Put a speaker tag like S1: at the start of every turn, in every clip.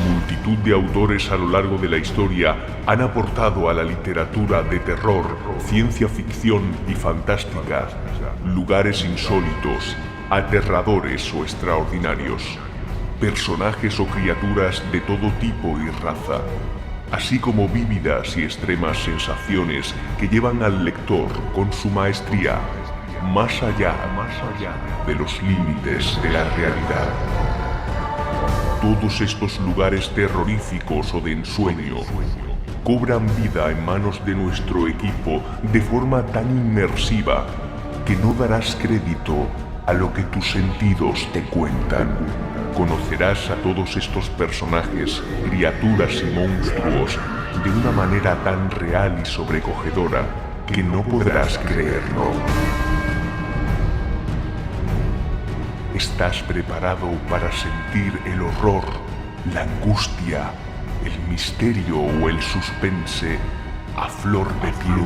S1: Multitud de autores a lo largo de la historia han aportado a la literatura de terror, ciencia ficción y fantástica lugares insólitos, aterradores o extraordinarios, personajes o criaturas de todo tipo y raza, así como vívidas y extremas sensaciones que llevan al lector con su maestría más allá de los límites de la realidad. Todos estos lugares terroríficos o de ensueño cobran vida en manos de nuestro equipo de forma tan inmersiva que no darás crédito a lo que tus sentidos te cuentan. Conocerás a todos estos personajes, criaturas y monstruos de una manera tan real y sobrecogedora que no podrás creerlo. ¿Estás preparado para sentir el horror, la angustia, el misterio o el suspense a flor de piel?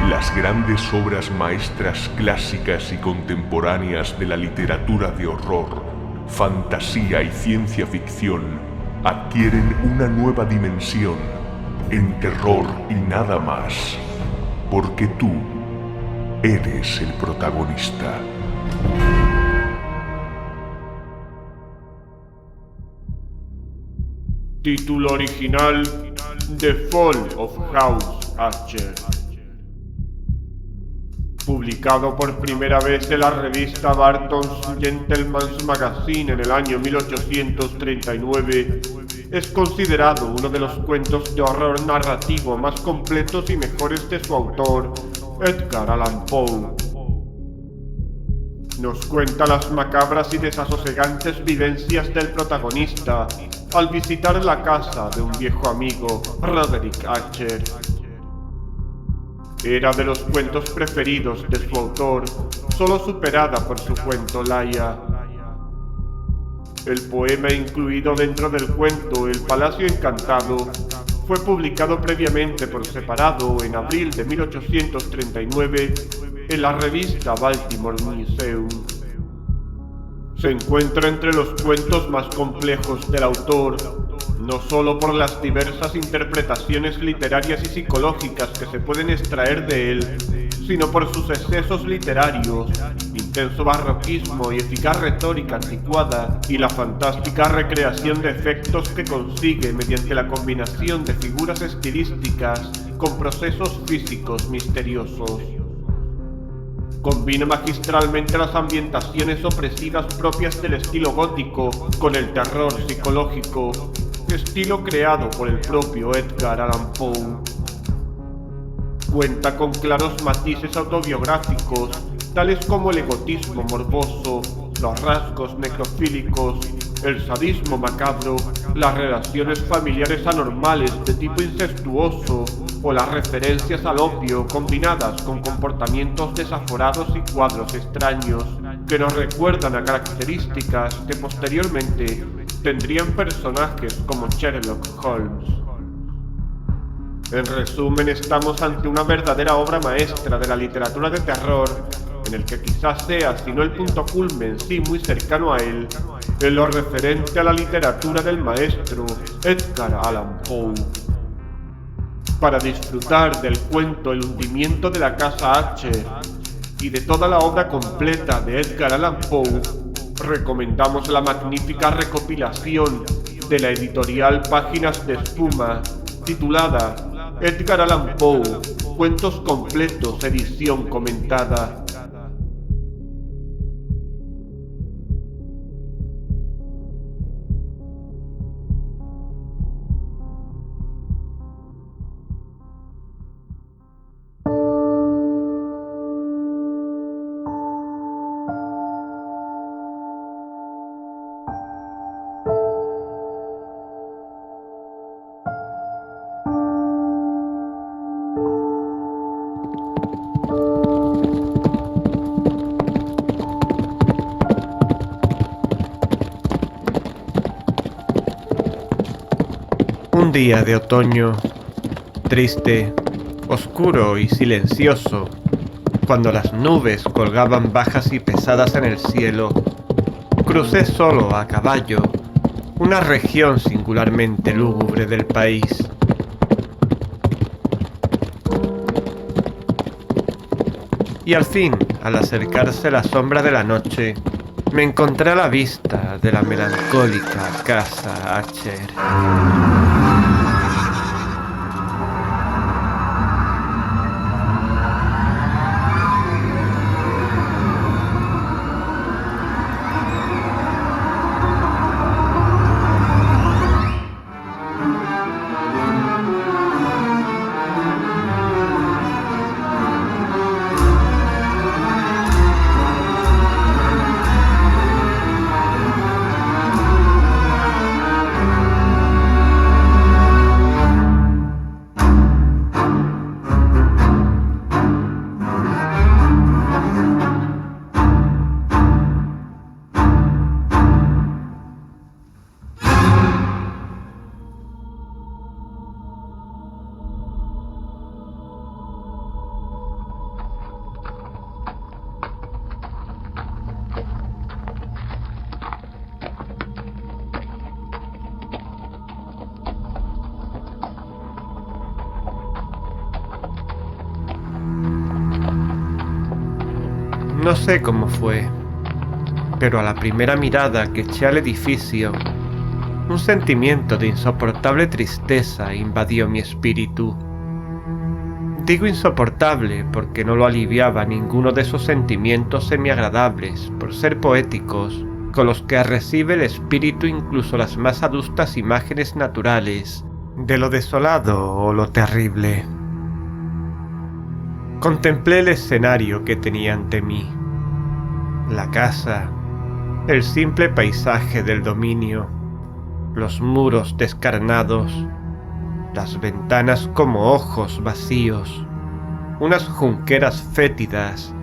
S1: Las grandes obras maestras clásicas y contemporáneas de la literatura de horror, fantasía y ciencia ficción adquieren una nueva dimensión en Terror y Nada Más, porque tú eres el protagonista.
S2: Título original: The Fall of House Archer. Publicado por primera vez en la revista Barton's Gentleman's Magazine en el año 1839, es considerado uno de los cuentos de horror narrativo más completos y mejores de su autor, Edgar Allan Poe. Nos cuenta las macabras y desasosegantes vivencias del protagonista al visitar la casa de un viejo amigo, Roderick Archer. Era de los cuentos preferidos de su autor, solo superada por su cuento Laia. El poema incluido dentro del cuento El Palacio Encantado fue publicado previamente por separado en abril de 1839 en la revista Baltimore Museum. Se encuentra entre los cuentos más complejos del autor, no solo por las diversas interpretaciones literarias y psicológicas que se pueden extraer de él, sino por sus excesos literarios, intenso barroquismo y eficaz retórica anticuada, y la fantástica recreación de efectos que consigue mediante la combinación de figuras estilísticas con procesos físicos misteriosos. Combina magistralmente las ambientaciones opresivas propias del estilo gótico con el terror psicológico, estilo creado por el propio Edgar Allan Poe. Cuenta con claros matices autobiográficos, tales como el egotismo morboso, los rasgos necrofílicos, el sadismo macabro, las relaciones familiares anormales de tipo incestuoso o las referencias al opio combinadas con comportamientos desaforados y cuadros extraños que nos recuerdan a características que posteriormente tendrían personajes como Sherlock Holmes. En resumen, estamos ante una verdadera obra maestra de la literatura de terror, en el que quizás sea, si no el punto culmen, sí muy cercano a él, en lo referente a la literatura del maestro Edgar Allan Poe. Para disfrutar del cuento El hundimiento de la casa Archer y de toda la obra completa de Edgar Allan Poe, recomendamos la magnífica recopilación de la editorial Páginas de Espuma, titulada Edgar Allan Poe, Cuentos Completos, edición comentada. Un día de otoño, triste, oscuro y silencioso, cuando las nubes colgaban bajas y pesadas en el cielo, crucé solo a caballo una región singularmente lúgubre del país. Y al fin, al acercarse la sombra de la noche, me encontré a la vista de la melancólica casa Acher. No sé cómo fue, pero a la primera mirada que eché al edificio, un sentimiento de insoportable tristeza invadió mi espíritu. Digo insoportable porque no lo aliviaba ninguno de esos sentimientos semiagradables, por ser poéticos, con los que recibe el espíritu incluso las más adustas imágenes naturales de lo desolado o lo terrible. Contemplé el escenario que tenía ante mí. La casa, el simple paisaje del dominio, los muros descarnados, las ventanas como ojos vacíos, unas junqueras fétidas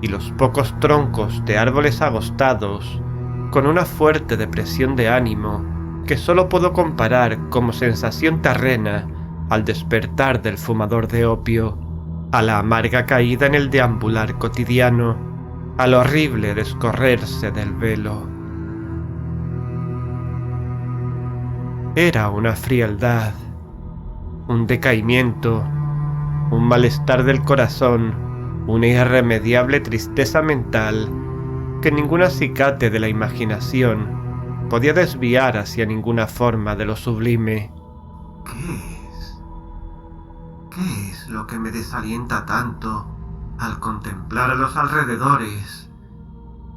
S2: y los pocos troncos de árboles agostados con una fuerte depresión de ánimo que solo puedo comparar como sensación terrena al despertar del fumador de opio, a la amarga caída en el deambular cotidiano, al horrible descorrerse del velo. Era una frialdad, un decaimiento, un malestar del corazón, una irremediable tristeza mental que ningún acicate de la imaginación podía desviar hacia ninguna forma de lo sublime. ¿Qué es lo que me desalienta tanto al contemplar los alrededores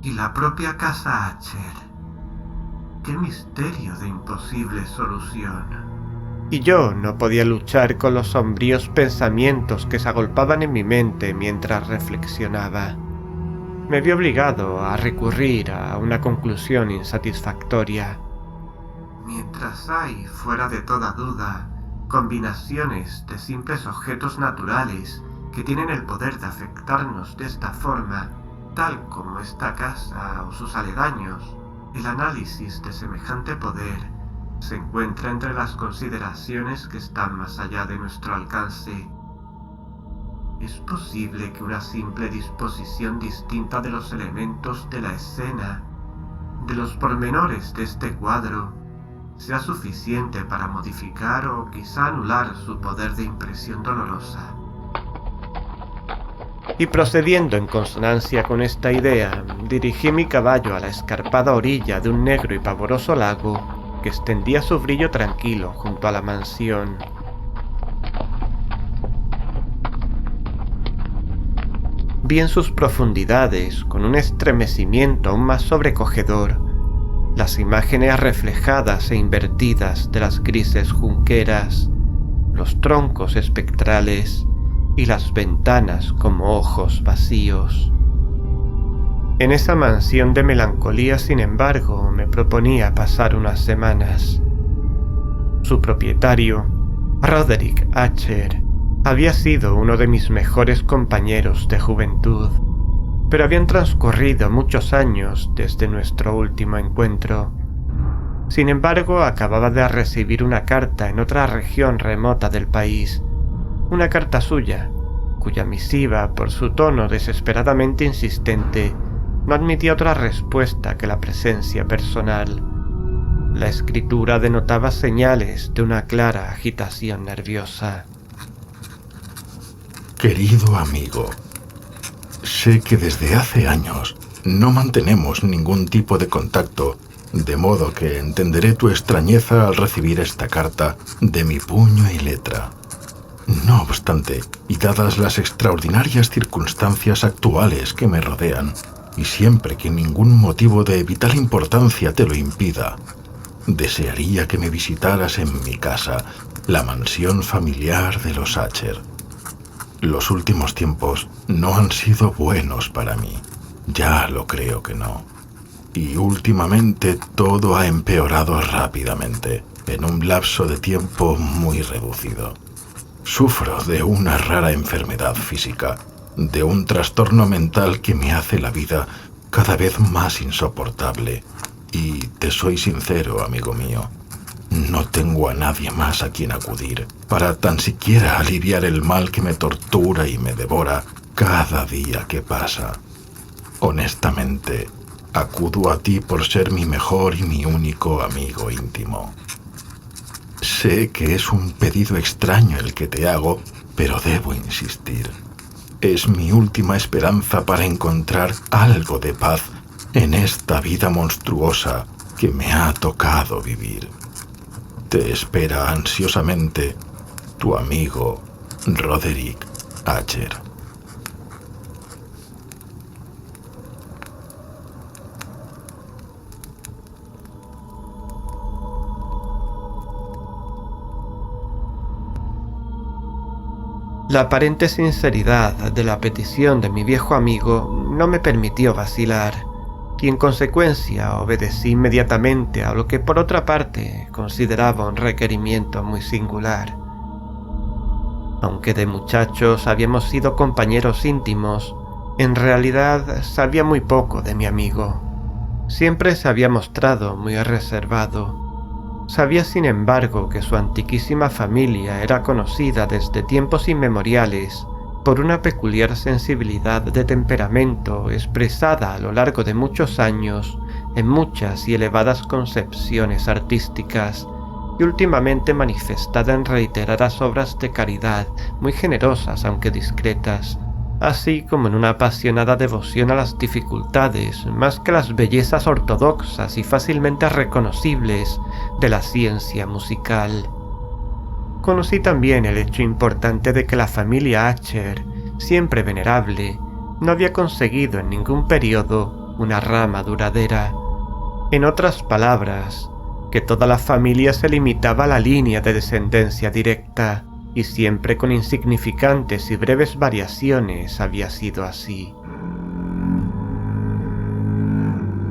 S2: y la propia casa Acher? ¡Qué misterio de imposible solución! Y yo no podía luchar con los sombríos pensamientos que se agolpaban en mi mente mientras reflexionaba. Me vi obligado a recurrir a una conclusión insatisfactoria. Mientras hay, fuera de toda duda, combinaciones de simples objetos naturales que tienen el poder de afectarnos de esta forma, tal como esta casa o sus aledaños, el análisis de semejante poder se encuentra entre las consideraciones que están más allá de nuestro alcance. ¿Es posible que una simple disposición distinta de los elementos de la escena, de los pormenores de este cuadro, sea suficiente para modificar o quizá anular su poder de impresión dolorosa? Y procediendo en consonancia con esta idea, dirigí mi caballo a la escarpada orilla de un negro y pavoroso lago que extendía su brillo tranquilo junto a la mansión. Vi en sus profundidades, con un estremecimiento aún más sobrecogedor, las imágenes reflejadas e invertidas de las grises junqueras, los troncos espectrales y las ventanas como ojos vacíos. En esa mansión de melancolía, sin embargo, me proponía pasar unas semanas. Su propietario, Roderick Acher, había sido uno de mis mejores compañeros de juventud, pero habían transcurrido muchos años desde nuestro último encuentro.
S3: Sin embargo, acababa de recibir una carta en otra región remota del país, una carta suya, cuya misiva, por su tono desesperadamente insistente, no admitía otra respuesta que la presencia personal. La escritura denotaba señales de una clara agitación nerviosa.
S4: Querido amigo, sé que desde hace años no mantenemos ningún tipo de contacto, de modo que entenderé tu extrañeza al recibir esta carta de mi puño y letra. No obstante, y dadas las extraordinarias circunstancias actuales que me rodean, y siempre que ningún motivo de vital importancia te lo impida, desearía que me visitaras en mi casa, la mansión familiar de los Acher. Los últimos tiempos no han sido buenos para mí, ya lo creo que no. Y últimamente todo ha empeorado rápidamente, en un lapso de tiempo muy reducido. Sufro de una rara enfermedad física, de un trastorno mental que me hace la vida cada vez más insoportable. Y te soy sincero, amigo mío, no tengo a nadie más a quien acudir para tan siquiera aliviar el mal que me tortura y me devora cada día que pasa. Honestamente, acudo a ti por ser mi mejor y mi único amigo íntimo. Sé que es un pedido extraño el que te hago, pero debo insistir. Es mi última esperanza para encontrar algo de paz en esta vida monstruosa que me ha tocado vivir. Te espera ansiosamente tu amigo Roderick Acher.
S3: La aparente sinceridad de la petición de mi viejo amigo no me permitió vacilar, y en consecuencia obedecí inmediatamente a lo que por otra parte consideraba un requerimiento muy singular. Aunque de muchachos habíamos sido compañeros íntimos, en realidad sabía muy poco de mi amigo. Siempre se había mostrado muy reservado. Sabía, sin embargo, que su antiquísima familia era conocida desde tiempos inmemoriales por una peculiar sensibilidad de temperamento expresada a lo largo de muchos años en muchas y elevadas concepciones artísticas, y últimamente manifestada en reiteradas obras de caridad muy generosas aunque discretas, así como en una apasionada devoción a las dificultades más que las bellezas ortodoxas y fácilmente reconocibles de la ciencia musical. Conocí también el hecho importante de que la familia Acher, siempre venerable, no había conseguido en ningún periodo una rama duradera. En otras palabras, que toda la familia se limitaba a la línea de descendencia directa, y siempre con insignificantes y breves variaciones había sido así.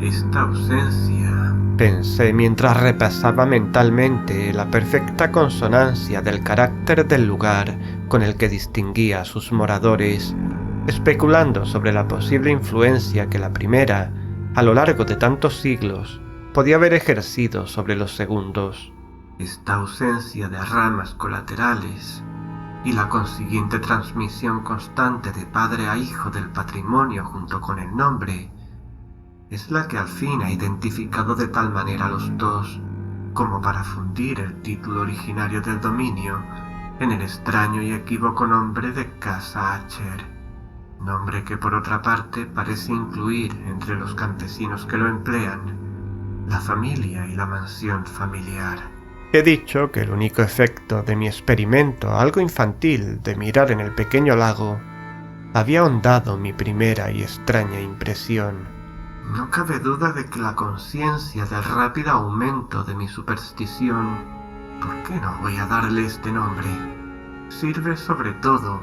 S3: Esta ausencia, pensé mientras repasaba mentalmente la perfecta consonancia del carácter del lugar con el que distinguía a sus moradores, especulando sobre la posible influencia que la primera, a lo largo de tantos siglos, podía haber ejercido sobre los segundos. Esta ausencia de ramas colaterales y la consiguiente transmisión constante de padre a hijo del patrimonio junto con el nombre es la que al fin ha identificado de tal manera a los dos como para fundir el título originario del dominio en el extraño y equívoco nombre de Casa Acher, nombre que por otra parte parece incluir entre los campesinos que lo emplean la familia y la mansión familiar. He dicho que el único efecto de mi experimento algo infantil de mirar en el pequeño lago había ahondado mi primera y extraña impresión. No cabe duda de que la conciencia del rápido aumento de mi superstición, ¿por qué no voy a darle este nombre?, sirve sobre todo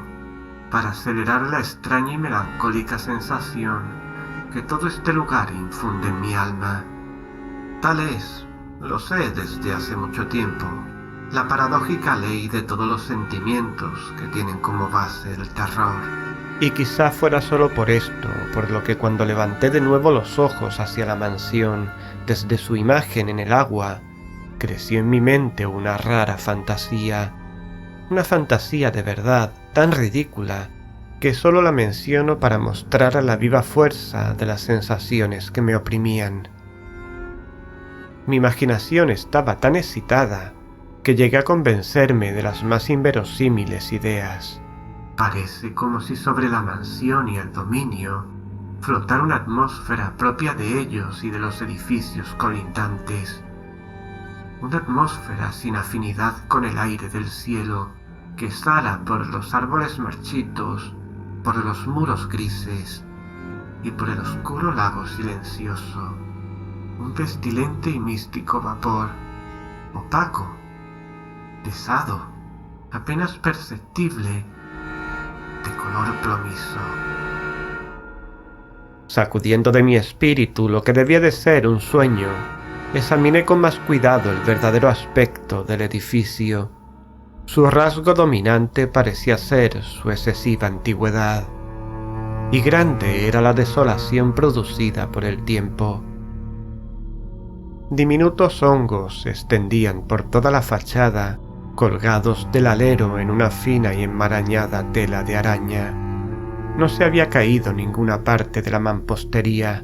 S3: para acelerar la extraña y melancólica sensación que todo este lugar infunde en mi alma. Tal es, lo sé desde hace mucho tiempo, la paradójica ley de todos los sentimientos que tienen como base el terror. Y quizá fuera solo por esto, por lo que cuando levanté de nuevo los ojos hacia la mansión, desde su imagen en el agua, creció en mi mente una rara fantasía. Una fantasía de verdad, tan ridícula, que solo la menciono para mostrar la viva fuerza de las sensaciones que me oprimían. Mi imaginación estaba tan excitada que llegué a convencerme de las más inverosímiles ideas. Parece como si sobre la mansión y el dominio flotara una atmósfera propia de ellos y de los edificios colindantes. Una atmósfera sin afinidad con el aire del cielo que exhala por los árboles marchitos, por los muros grises y por el oscuro lago silencioso. Un pestilente y místico vapor, opaco, pesado, apenas perceptible, de color plomizo. Sacudiendo de mi espíritu lo que debía de ser un sueño, examiné con más cuidado el verdadero aspecto del edificio. Su rasgo dominante parecía ser su excesiva antigüedad, y grande era la desolación producida por el tiempo. Diminutos hongos se extendían por toda la fachada, colgados del alero en una fina y enmarañada tela de araña. No se había caído ninguna parte de la mampostería,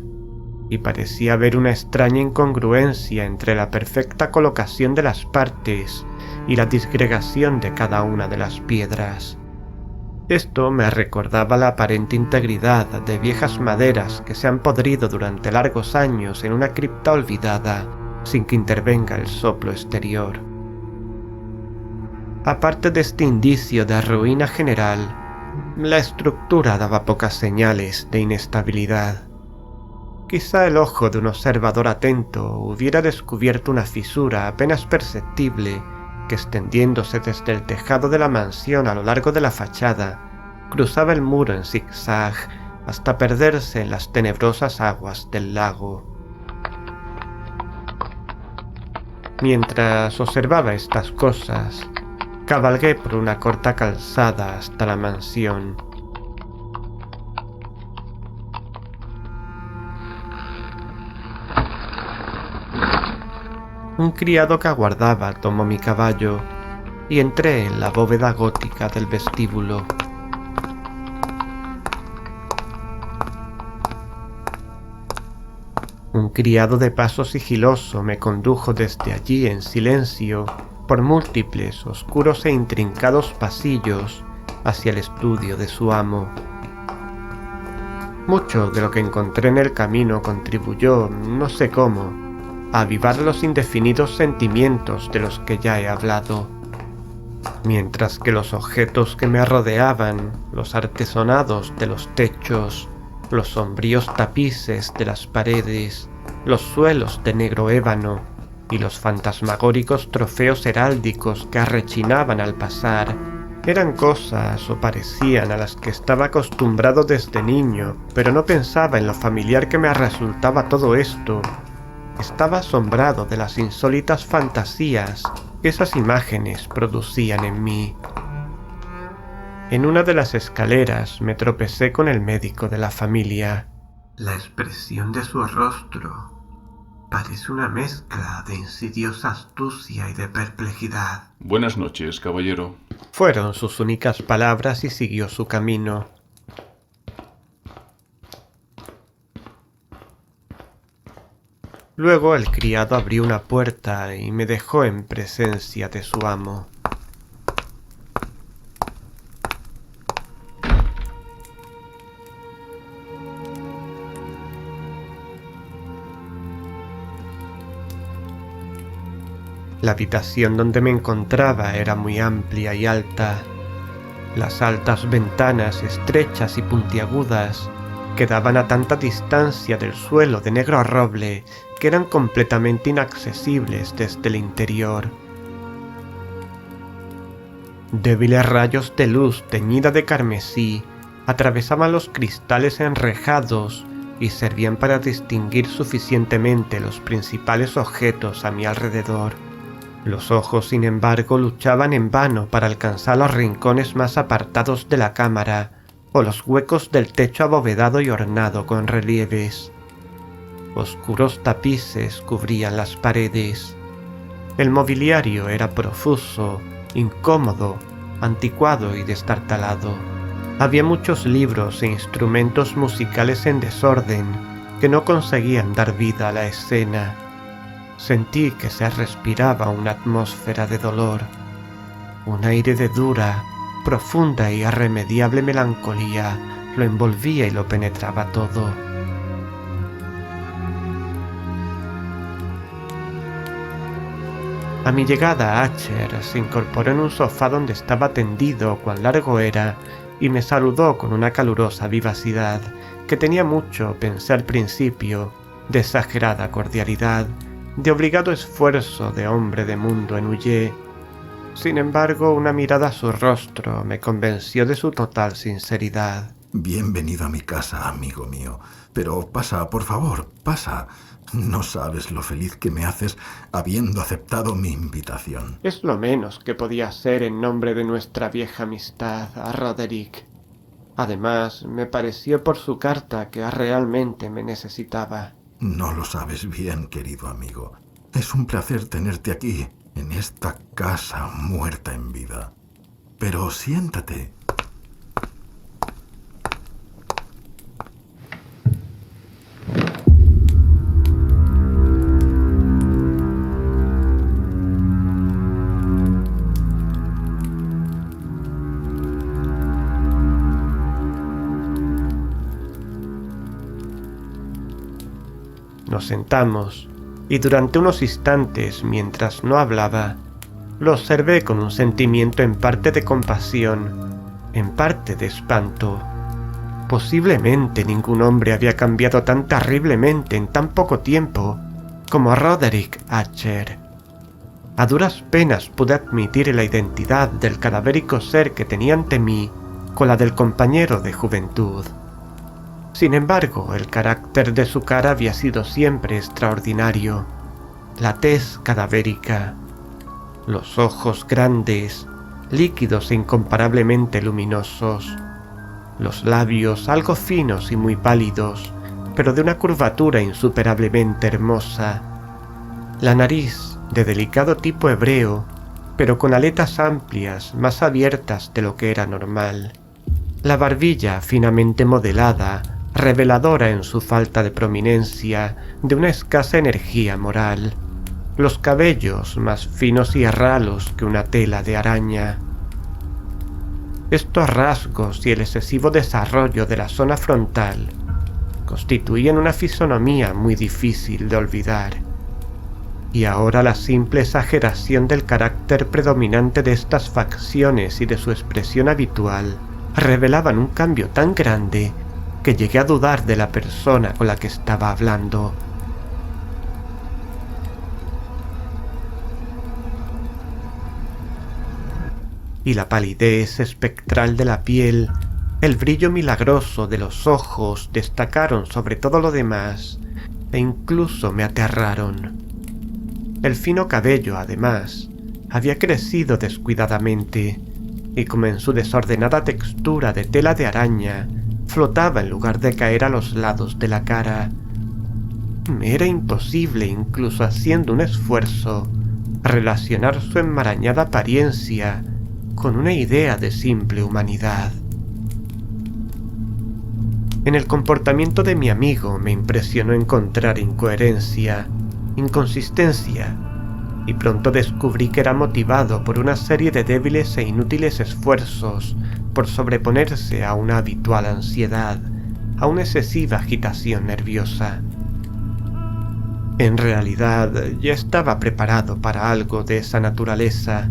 S3: y parecía haber una extraña incongruencia entre la perfecta colocación de las partes y la disgregación de cada una de las piedras. Esto me recordaba la aparente integridad de viejas maderas que se han podrido durante largos años en una cripta olvidada, sin que intervenga el soplo exterior. Aparte de este indicio de ruina general, la estructura daba pocas señales de inestabilidad. Quizá el ojo de un observador atento hubiera descubierto una fisura apenas perceptible que, extendiéndose desde el tejado de la mansión a lo largo de la fachada, cruzaba el muro en zigzag hasta perderse en las tenebrosas aguas del lago. Mientras observaba estas cosas, cabalgué por una corta calzada hasta la mansión. Un criado que aguardaba tomó mi caballo y entré en la bóveda gótica del vestíbulo. Un criado de paso sigiloso me condujo desde allí en silencio por múltiples, oscuros e intrincados pasillos hacia el estudio de su amo. Mucho de lo que encontré en el camino contribuyó, no sé cómo, a avivar los indefinidos sentimientos de los que ya he hablado, mientras que los objetos que me rodeaban, los artesonados de los techos, los sombríos tapices de las paredes, los suelos de negro ébano y los fantasmagóricos trofeos heráldicos que arrechinaban al pasar, eran cosas o parecían a las que estaba acostumbrado desde niño, pero no pensaba en lo familiar que me resultaba todo esto. Estaba asombrado de las insólitas fantasías que esas imágenes producían en mí. En una de las escaleras me tropecé con el médico de la familia. La expresión de su rostro parece una mezcla de insidiosa astucia y de perplejidad.
S5: Buenas noches, caballero.
S3: Fueron sus únicas palabras y siguió su camino. Luego el criado abrió una puerta y me dejó en presencia de su amo. La habitación donde me encontraba era muy amplia y alta. Las altas ventanas estrechas y puntiagudas quedaban a tanta distancia del suelo de negro roble que eran completamente inaccesibles desde el interior. Débiles rayos de luz teñida de carmesí atravesaban los cristales enrejados y servían para distinguir suficientemente los principales objetos a mi alrededor. Los ojos, sin embargo, luchaban en vano para alcanzar los rincones más apartados de la cámara, o los huecos del techo abovedado y ornado con relieves. Oscuros tapices cubrían las paredes. El mobiliario era profuso, incómodo, anticuado y destartalado. Había muchos libros e instrumentos musicales en desorden que no conseguían dar vida a la escena. Sentí que se respiraba una atmósfera de dolor, un aire de dura, profunda y irremediable melancolía lo envolvía y lo penetraba todo. A mi llegada, Archer se incorporó en un sofá donde estaba tendido cuán largo era y me saludó con una calurosa vivacidad que tenía mucho, pensé al principio, de exagerada cordialidad, de obligado esfuerzo de hombre de mundo en huye. Sin embargo, una mirada a su rostro me convenció de su total sinceridad.
S4: Bienvenido a mi casa, amigo mío. Pero pasa, por favor, pasa. No sabes lo feliz que me haces habiendo aceptado mi invitación.
S3: Es lo menos que podía hacer en nombre de nuestra vieja amistad a Roderick. Además, me pareció por su carta que realmente me necesitaba.
S4: No lo sabes bien, querido amigo. Es un placer tenerte aquí, en esta casa muerta en vida. Pero siéntate.
S3: Nos sentamos, y durante unos instantes, mientras no hablaba, lo observé con un sentimiento en parte de compasión, en parte de espanto. Posiblemente ningún hombre había cambiado tan terriblemente en tan poco tiempo como Roderick Archer. A duras penas pude admitir la identidad del cadavérico ser que tenía ante mí con la del compañero de juventud. Sin embargo, el carácter de su cara había sido siempre extraordinario. La tez cadavérica, los ojos grandes, líquidos e incomparablemente luminosos, los labios algo finos y muy pálidos, pero de una curvatura insuperablemente hermosa, la nariz de delicado tipo hebreo, pero con aletas amplias, más abiertas de lo que era normal, la barbilla finamente modelada, reveladora en su falta de prominencia de una escasa energía moral, los cabellos más finos y ralos que una tela de araña. Estos rasgos y el excesivo desarrollo de la zona frontal constituían una fisonomía muy difícil de olvidar, y ahora la simple exageración del carácter predominante de estas facciones y de su expresión habitual revelaban un cambio tan grande que llegué a dudar de la persona con la que estaba hablando. Y la palidez espectral de la piel, el brillo milagroso de los ojos destacaron sobre todo lo demás e incluso me aterraron. El fino cabello, además, había crecido descuidadamente y como en su desordenada textura de tela de araña, flotaba en lugar de caer a los lados de la cara. Me era imposible, incluso haciendo un esfuerzo, relacionar su enmarañada apariencia con una idea de simple humanidad. En el comportamiento de mi amigo me impresionó encontrar incoherencia, inconsistencia, y pronto descubrí que era motivado por una serie de débiles e inútiles esfuerzos por sobreponerse a una habitual ansiedad, a una excesiva agitación nerviosa. En realidad, ya estaba preparado para algo de esa naturaleza,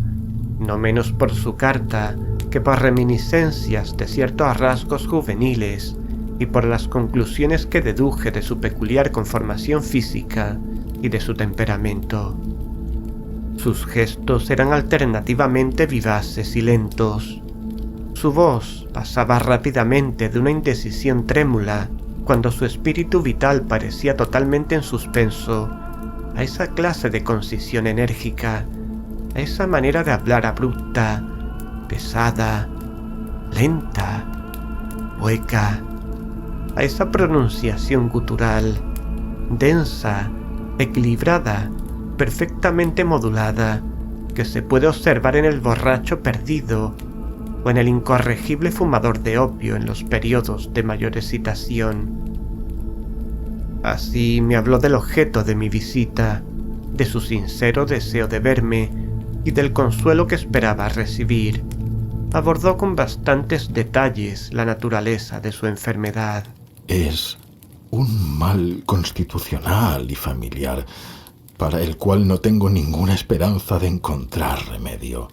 S3: no menos por su carta que por reminiscencias de ciertos rasgos juveniles y por las conclusiones que deduje de su peculiar conformación física y de su temperamento. Sus gestos eran alternativamente vivaces y lentos. Su voz pasaba rápidamente de una indecisión trémula cuando su espíritu vital parecía totalmente en suspenso, a esa clase de concisión enérgica, a esa manera de hablar abrupta, pesada, lenta, hueca, a esa pronunciación gutural, densa, equilibrada, perfectamente modulada, que se puede observar en el borracho perdido o en el incorregible fumador de opio en los periodos de mayor excitación. Así me habló del objeto de mi visita, de su sincero deseo de verme y del consuelo que esperaba recibir. Abordó con bastantes detalles la naturaleza de su enfermedad.
S4: Es un mal constitucional y familiar, para el cual no tengo ninguna esperanza de encontrar remedio.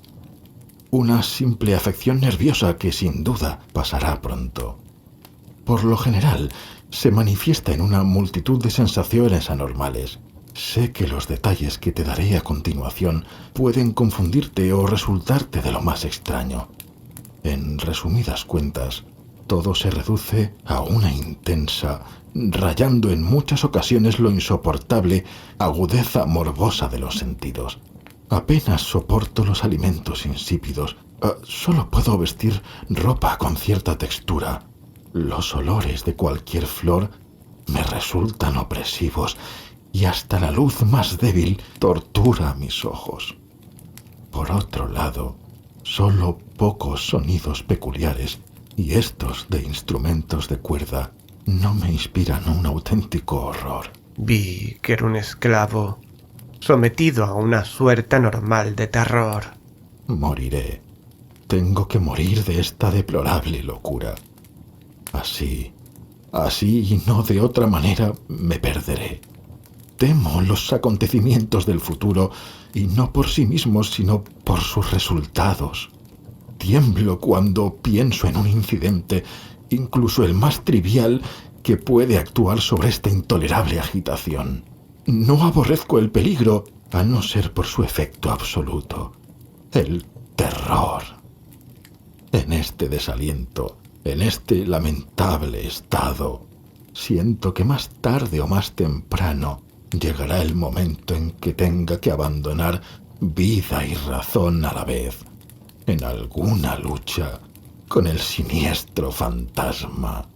S4: Una simple afección nerviosa que sin duda pasará pronto. Por lo general, se manifiesta en una multitud de sensaciones anormales. Sé que los detalles que te daré a continuación pueden confundirte o resultarte de lo más extraño. En resumidas cuentas, todo se reduce a una intensa, rayando en muchas ocasiones lo insoportable, agudeza morbosa de los sentidos. Apenas soporto los alimentos insípidos. Solo puedo vestir ropa con cierta textura. Los olores de cualquier flor me resultan opresivos y hasta la luz más débil tortura mis ojos. Por otro lado, solo pocos sonidos peculiares, y estos de instrumentos de cuerda, no me inspiran un auténtico horror.
S3: Vi que era un esclavo, sometido a una suerte anormal de terror.
S4: Moriré. Tengo que morir de esta deplorable locura. Así y no de otra manera, me perderé. Temo los acontecimientos del futuro, y no por sí mismos, sino por sus resultados. Tiemblo cuando pienso en un incidente, incluso el más trivial, que puede actuar sobre esta intolerable agitación. No aborrezco el peligro, a no ser por su efecto absoluto, el terror. En este desaliento, en este lamentable estado, siento que más tarde o más temprano llegará el momento en que tenga que abandonar vida y razón a la vez, en alguna lucha con el siniestro fantasma,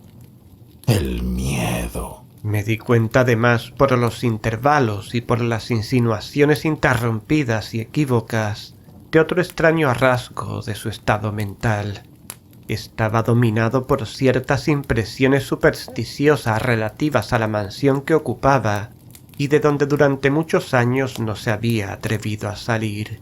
S4: el miedo.
S3: Me di cuenta además por los intervalos y por las insinuaciones interrumpidas y equívocas de otro extraño rasgo de su estado mental. Estaba dominado por ciertas impresiones supersticiosas relativas a la mansión que ocupaba y de donde durante muchos años no se había atrevido a salir.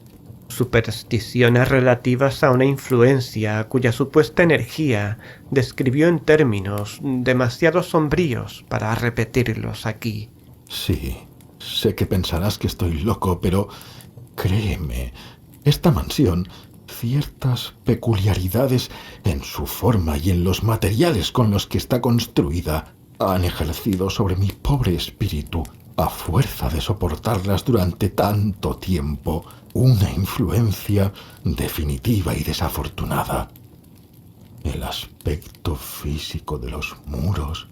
S3: Supersticiones relativas a una influencia cuya supuesta energía describió en términos demasiado sombríos para repetirlos aquí.
S4: Sí, sé que pensarás que estoy loco, pero créeme, esta mansión, ciertas peculiaridades en su forma y en los materiales con los que está construida, han ejercido sobre mi pobre espíritu, a fuerza de soportarlas durante tanto tiempo, una influencia definitiva y desafortunada. El aspecto físico de los muros,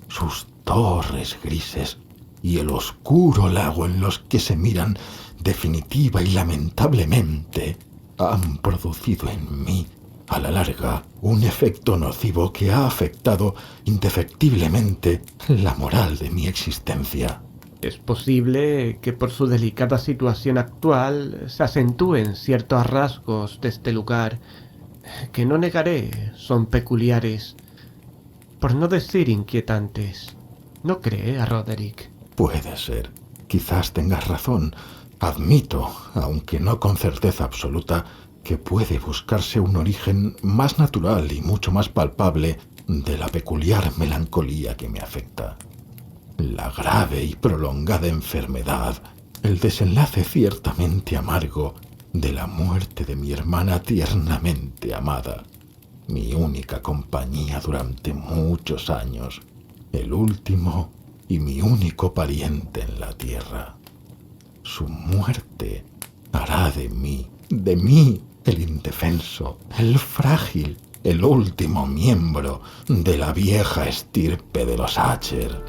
S4: sus torres grises y el oscuro lago en los que se miran definitiva y lamentablemente han producido en mí, a la larga, un efecto nocivo que ha afectado indefectiblemente la moral de mi existencia.
S3: Es posible que por su delicada situación actual se acentúen ciertos rasgos de este lugar, que no negaré son peculiares, por no decir inquietantes. ¿No cree, Roderick?
S4: Puede ser. Quizás tengas razón. Admito, aunque no con certeza absoluta, que puede buscarse un origen más natural y mucho más palpable de la peculiar melancolía que me afecta. La grave y prolongada enfermedad, el desenlace ciertamente amargo de la muerte de mi hermana tiernamente amada, mi única compañía durante muchos años, el último y mi único pariente en la tierra. Su muerte hará de mí, el indefenso, el frágil, el último miembro de la vieja estirpe de los Archer.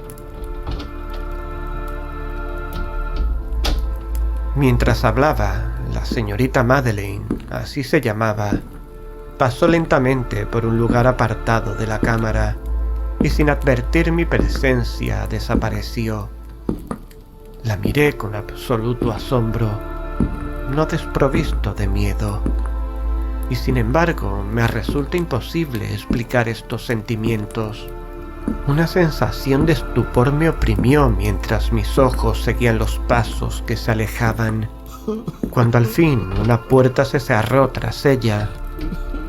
S3: Mientras hablaba, la señorita Madeleine, así se llamaba, pasó lentamente por un lugar apartado de la cámara y sin advertir mi presencia desapareció. La miré con absoluto asombro, no desprovisto de miedo, y sin embargo me resulta imposible explicar estos sentimientos. Una sensación de estupor me oprimió mientras mis ojos seguían los pasos que se alejaban. Cuando al fin una puerta se cerró tras ella,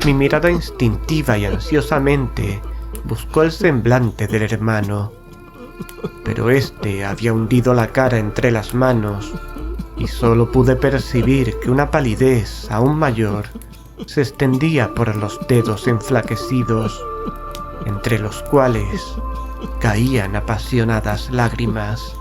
S3: mi mirada instintiva y ansiosamente buscó el semblante del hermano, pero éste había hundido la cara entre las manos y solo pude percibir que una palidez aún mayor se extendía por los dedos enflaquecidos, entre los cuales caían apasionadas lágrimas.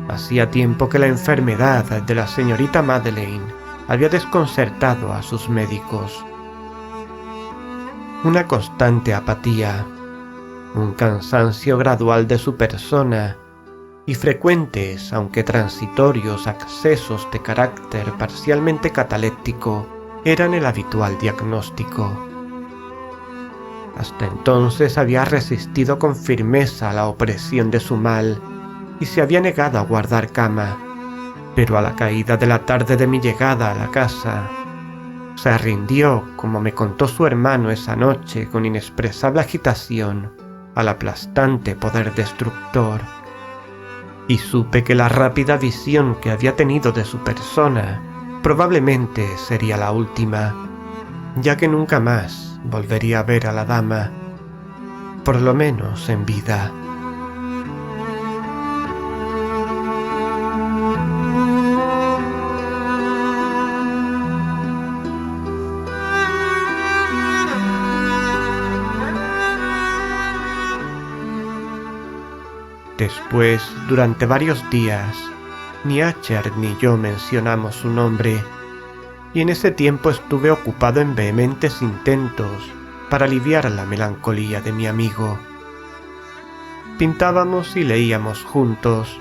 S3: Hacía tiempo que la enfermedad de la señorita Madeleine había desconcertado a sus médicos. Una constante apatía, un cansancio gradual de su persona y frecuentes, aunque transitorios, accesos de carácter parcialmente cataléptico eran el habitual diagnóstico. Hasta entonces había resistido con firmeza a la opresión de su mal y se había negado a guardar cama, pero a la caída de la tarde de mi llegada a la casa, se rindió, como me contó su hermano esa noche con inexpresable agitación, al aplastante poder destructor, y supe que la rápida visión que había tenido de su persona probablemente sería la última, ya que nunca más volvería a ver a la dama, por lo menos en vida. Después, durante varios días, ni Acher ni yo mencionamos su nombre, y en ese tiempo estuve ocupado en vehementes intentos para aliviar la melancolía de mi amigo. Pintábamos y leíamos juntos,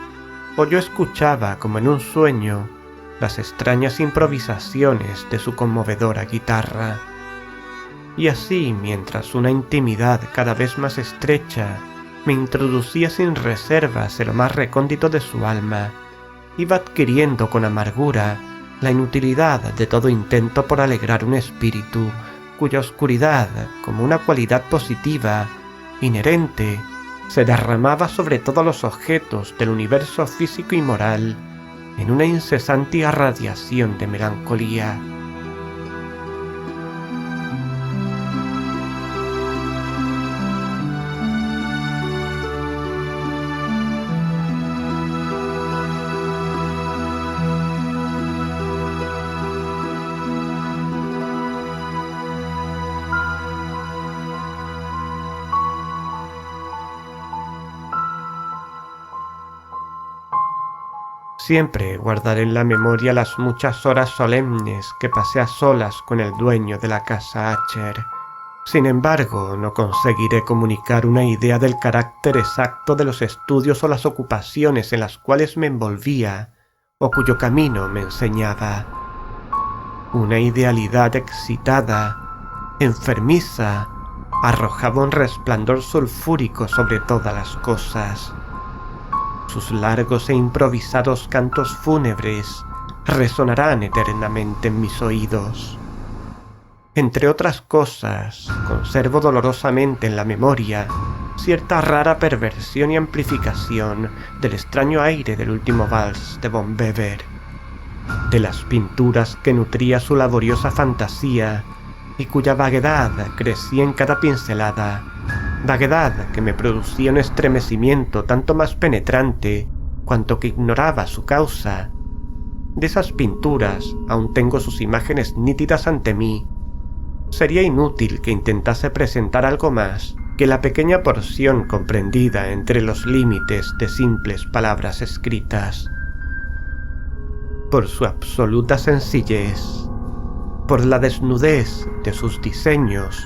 S3: o yo escuchaba como en un sueño las extrañas improvisaciones de su conmovedora guitarra. Y así, mientras una intimidad cada vez más estrecha me introducía sin reservas en lo más recóndito de su alma, iba adquiriendo con amargura la inutilidad de todo intento por alegrar un espíritu cuya oscuridad, como una cualidad positiva, inherente, se derramaba sobre todos los objetos del universo físico y moral en una incesante irradiación de melancolía. Siempre guardaré en la memoria las muchas horas solemnes que pasé a solas con el dueño de la casa Acher. Sin embargo, no conseguiré comunicar una idea del carácter exacto de los estudios o las ocupaciones en las cuales me envolvía o cuyo camino me enseñaba. Una idealidad excitada, enfermiza, arrojaba un resplandor sulfúrico sobre todas las cosas. Sus largos e improvisados cantos fúnebres resonarán eternamente en mis oídos. Entre otras cosas, conservo dolorosamente en la memoria cierta rara perversión y amplificación del extraño aire del último vals de von Weber, de las pinturas que nutría su laboriosa fantasía y cuya vaguedad crecía en cada pincelada, vaguedad que me producía un estremecimiento tanto más penetrante cuanto que ignoraba su causa. De esas pinturas aún tengo sus imágenes nítidas ante mí. Sería inútil que intentase presentar algo más que la pequeña porción comprendida entre los límites de simples palabras escritas. Por su absoluta sencillez, por la desnudez de sus diseños,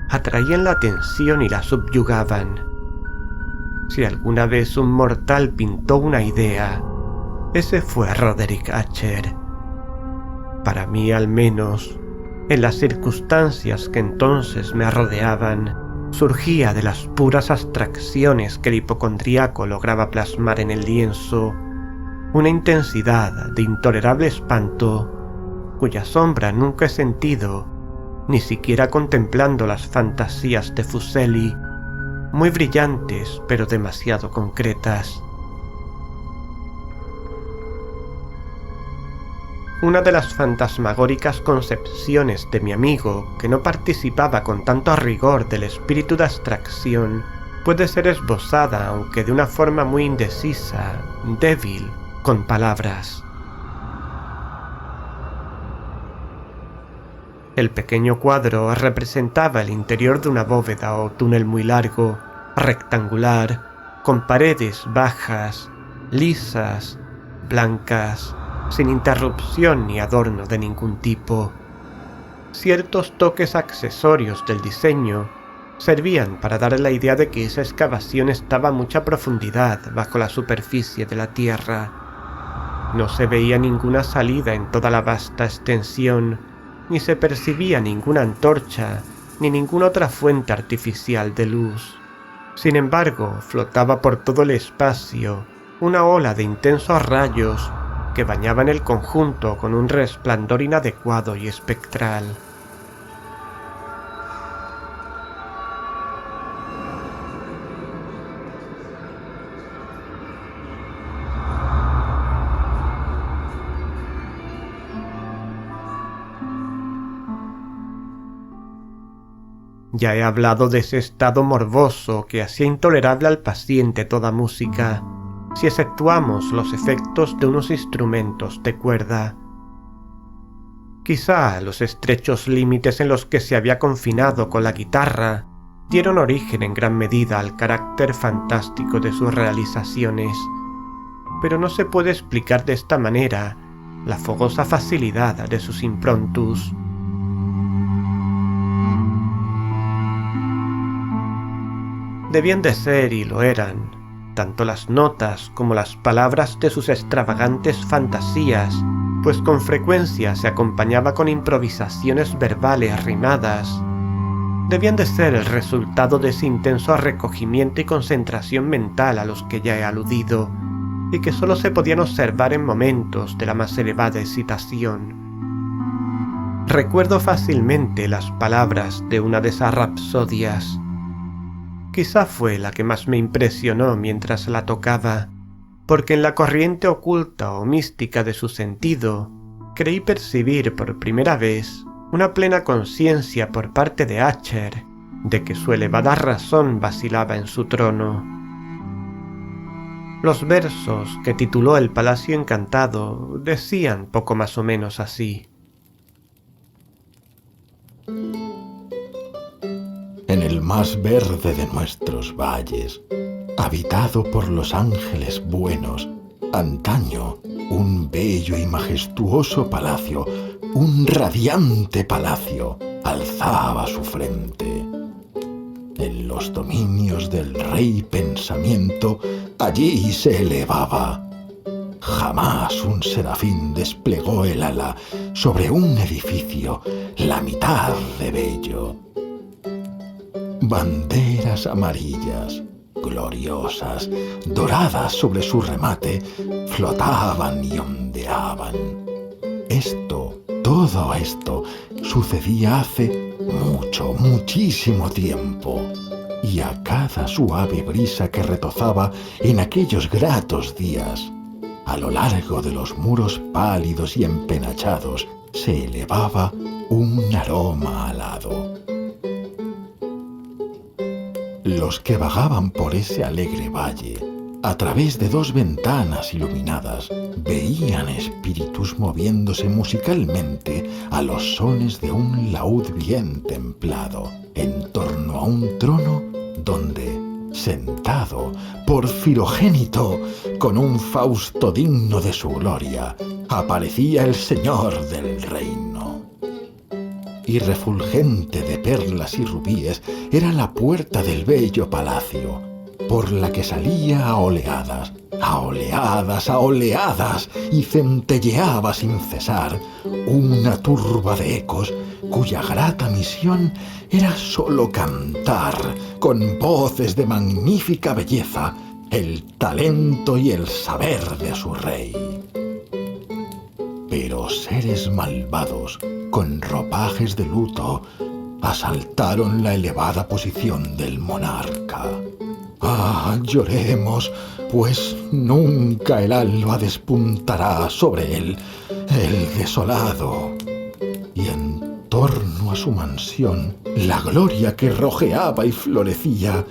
S3: atraían la atención y la subyugaban. Si alguna vez un mortal pintó una idea, ese fue Roderick Asher. Para mí, al menos, en las circunstancias que entonces me rodeaban, surgía de las puras abstracciones que el hipocondríaco lograba plasmar en el lienzo una intensidad de intolerable espanto, cuya sombra nunca he sentido, ni siquiera contemplando las fantasías de Fuseli, muy brillantes pero demasiado concretas. Una de las fantasmagóricas concepciones de mi amigo, que no participaba con tanto rigor del espíritu de abstracción, puede ser esbozada, aunque de una forma muy indecisa, débil, con palabras. El pequeño cuadro representaba el interior de una bóveda o túnel muy largo, rectangular, con paredes bajas, lisas, blancas, sin interrupción ni adorno de ningún tipo. Ciertos toques accesorios del diseño servían para dar la idea de que esa excavación estaba a mucha profundidad bajo la superficie de la tierra. No se veía ninguna salida en toda la vasta extensión, ni se percibía ninguna antorcha, ni ninguna otra fuente artificial de luz. Sin embargo, flotaba por todo el espacio una ola de intensos rayos que bañaban el conjunto con un resplandor inadecuado y espectral. Ya he hablado de ese estado morboso que hacía intolerable al paciente toda música, si exceptuamos los efectos de unos instrumentos de cuerda. Quizá los estrechos límites en los que se había confinado con la guitarra dieron origen en gran medida al carácter fantástico de sus realizaciones, pero no se puede explicar de esta manera la fogosa facilidad de sus improntus. Debían de ser, y lo eran, tanto las notas como las palabras de sus extravagantes fantasías, pues con frecuencia se acompañaba con improvisaciones verbales rimadas. Debían de ser el resultado de ese intenso recogimiento y concentración mental a los que ya he aludido, y que solo se podían observar en momentos de la más elevada excitación. Recuerdo fácilmente las palabras de una de esas rapsodias. Quizá fue la que más me impresionó mientras la tocaba, porque en la corriente oculta o mística de su sentido, creí percibir por primera vez una plena conciencia por parte de Asher de que su elevada razón vacilaba en su trono. Los versos que tituló El Palacio Encantado decían poco más o menos así.
S4: En el más verde de nuestros valles, habitado por los ángeles buenos, antaño un bello y majestuoso palacio, un radiante palacio, alzaba su frente. En los dominios del rey pensamiento, allí se elevaba. Jamás un serafín desplegó el ala sobre un edificio la mitad de bello. Banderas amarillas, gloriosas, doradas sobre su remate, flotaban y ondeaban. Todo esto, sucedía hace muchísimo tiempo, y a cada suave brisa que retozaba en aquellos gratos días, a lo largo de los muros pálidos y empenachados, se elevaba un aroma alado. Los que vagaban por ese alegre valle, a través de 2 ventanas iluminadas, veían espíritus moviéndose musicalmente a los sones de un laúd bien templado, en torno a un trono donde, sentado, porfirogénito, con un Fausto digno de su gloria, aparecía el señor del reino. Y refulgente de perlas y rubíes era la puerta del bello palacio, por la que salía a oleadas, a oleadas, a oleadas, y centelleaba sin cesar una turba de ecos cuya grata misión era sólo cantar, con voces de magnífica belleza, el talento y el saber de su rey. Pero seres malvados, con ropajes de luto, asaltaron la elevada posición del monarca. ¡Ah, lloremos, pues nunca el alba despuntará sobre él, el desolado! Y en torno a su mansión, la gloria que rojeaba y florecía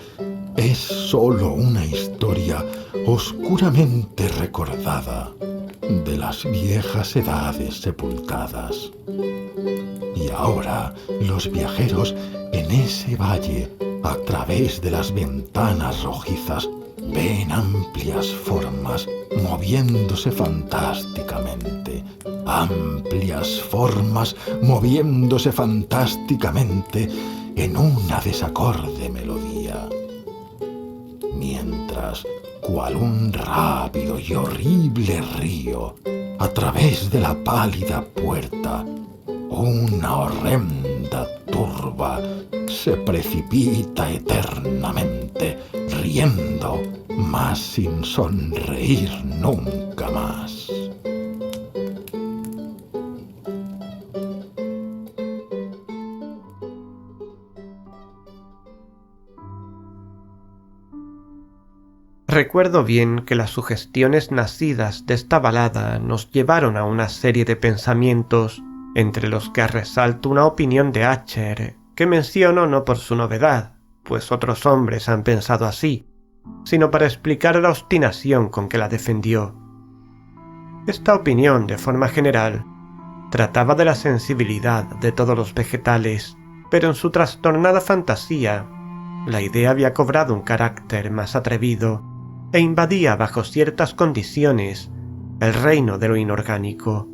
S4: es sólo una historia oscuramente recordada de las viejas edades sepultadas. Y ahora los viajeros en ese valle, a través de las ventanas rojizas, ven amplias formas moviéndose fantásticamente, amplias formas moviéndose fantásticamente en una desacorde melodía. Mientras, cual un rápido y horrible río, a través de la pálida puerta, una horrenda turba se precipita eternamente, riendo, mas sin sonreír nunca más.
S3: Recuerdo bien que las sugestiones nacidas de esta balada nos llevaron a una serie de pensamientos, entre los que resalto una opinión de Acher, que menciono no por su novedad, pues otros hombres han pensado así, sino para explicar la obstinación con que la defendió. Esta opinión, de forma general, trataba de la sensibilidad de todos los vegetales, pero en su trastornada fantasía, la idea había cobrado un carácter más atrevido e invadía bajo ciertas condiciones el reino de lo inorgánico.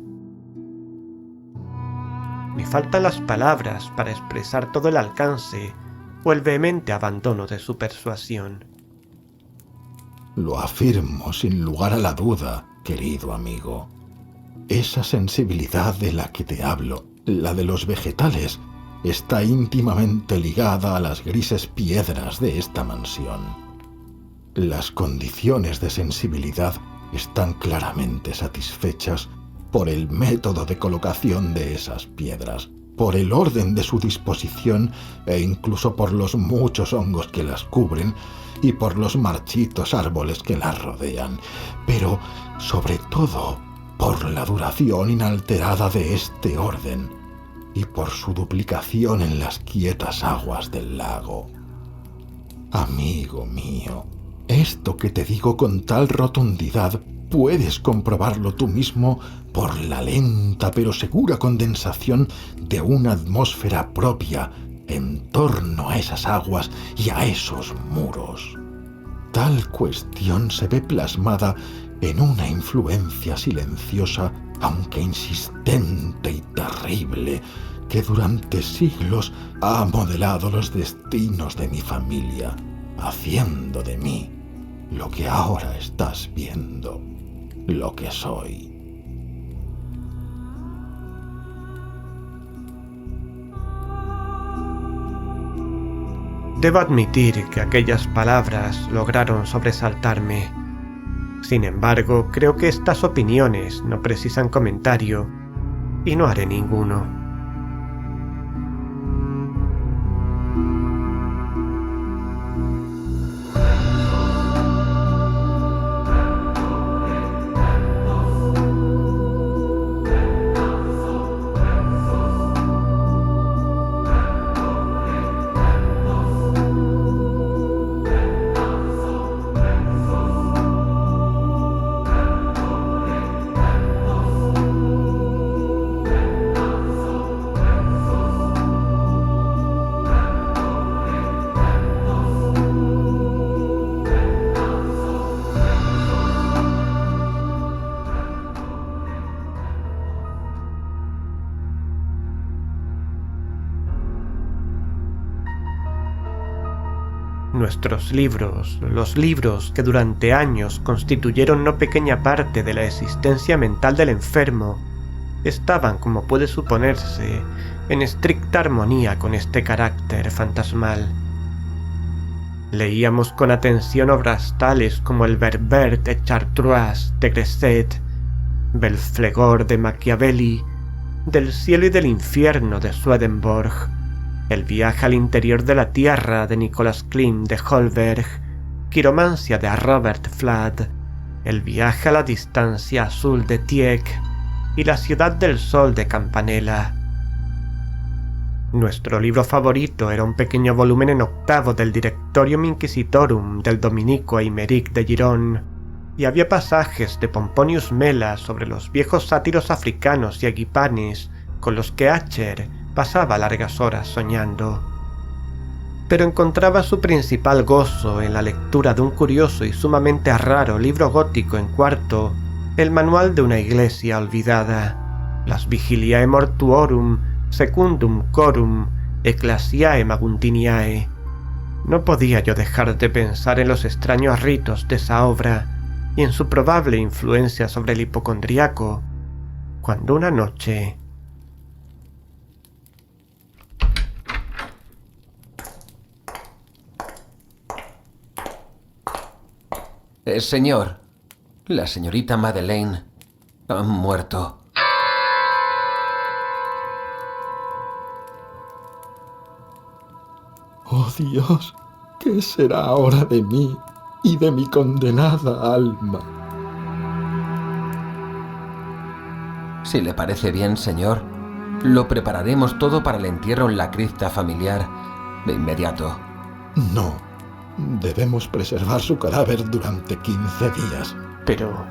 S3: Me faltan las palabras para expresar todo el alcance o el vehemente abandono de su persuasión.
S4: Lo afirmo sin lugar a la duda, querido amigo. Esa sensibilidad de la que te hablo, la de los vegetales, está íntimamente ligada a las grises piedras de esta mansión. Las condiciones de sensibilidad están claramente satisfechas por el método de colocación de esas piedras, por el orden de su disposición e incluso por los muchos hongos que las cubren y por los marchitos árboles que las rodean, pero sobre todo por la duración inalterada de este orden y por su duplicación en las quietas aguas del lago. Amigo mío, esto que te digo con tal rotundidad puedes comprobarlo tú mismo por la lenta pero segura condensación de una atmósfera propia en torno a esas aguas y a esos muros. Tal cuestión se ve plasmada en una influencia silenciosa, aunque insistente y terrible, que durante siglos ha modelado los destinos de mi familia, haciendo de mí lo que ahora estás viendo, lo que soy.
S3: Debo admitir que aquellas palabras lograron sobresaltarme. Sin embargo, creo que estas opiniones no precisan comentario y no haré ninguno. Nuestros libros, los libros que durante años constituyeron no pequeña parte de la existencia mental del enfermo, estaban, como puede suponerse, en estricta armonía con este carácter fantasmal. Leíamos con atención obras tales como el Berbert et Chartreuse de Gresset, Belflegor de Machiavelli, Del cielo y del infierno de Swedenborg, El viaje al interior de la tierra de Nicholas Klimt de Holberg, Quiromancia de Robert Fladd, El viaje a la distancia azul de Tieck y La ciudad del sol de Campanella. Nuestro libro favorito era un pequeño volumen en octavo del Directorium Inquisitorum del dominico Aymeric de Giron, y había pasajes de Pomponius Mela sobre los viejos sátiros africanos y aguipanes con los que Acher pasaba largas horas soñando. Pero encontraba su principal gozo en la lectura de un curioso y sumamente raro libro gótico en cuarto, el manual de una iglesia olvidada, Las Vigiliae Mortuorum Secundum Corum Ecclesiae Maguntiniae. No podía yo dejar de pensar en los extraños ritos de esa obra y en su probable influencia sobre el hipocondriaco, cuando una noche...
S6: Señor, la señorita Madeleine ha muerto.
S4: Oh Dios, ¿qué será ahora de mí y de mi condenada alma?
S6: Si le parece bien, señor, lo prepararemos todo para el entierro en la cripta familiar de inmediato.
S4: No, debemos preservar su cadáver durante 15 días.
S3: Pero...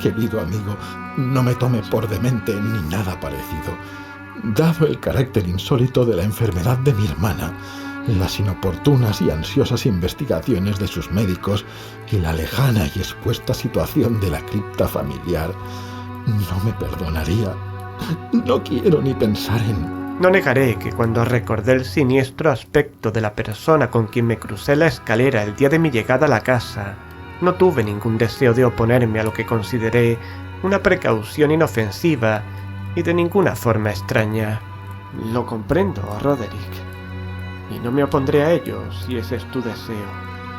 S4: Querido amigo, no me tome por demente ni nada parecido. Dado el carácter insólito de la enfermedad de mi hermana, las inoportunas y ansiosas investigaciones de sus médicos y la lejana y expuesta situación de la cripta familiar, no me perdonaría. No quiero ni pensar en...
S3: No negaré que cuando recordé el siniestro aspecto de la persona con quien me crucé la escalera el día de mi llegada a la casa, no tuve ningún deseo de oponerme a lo que consideré una precaución inofensiva y de ninguna forma extraña. Lo comprendo, Roderick, y no me opondré a ello si ese es tu deseo.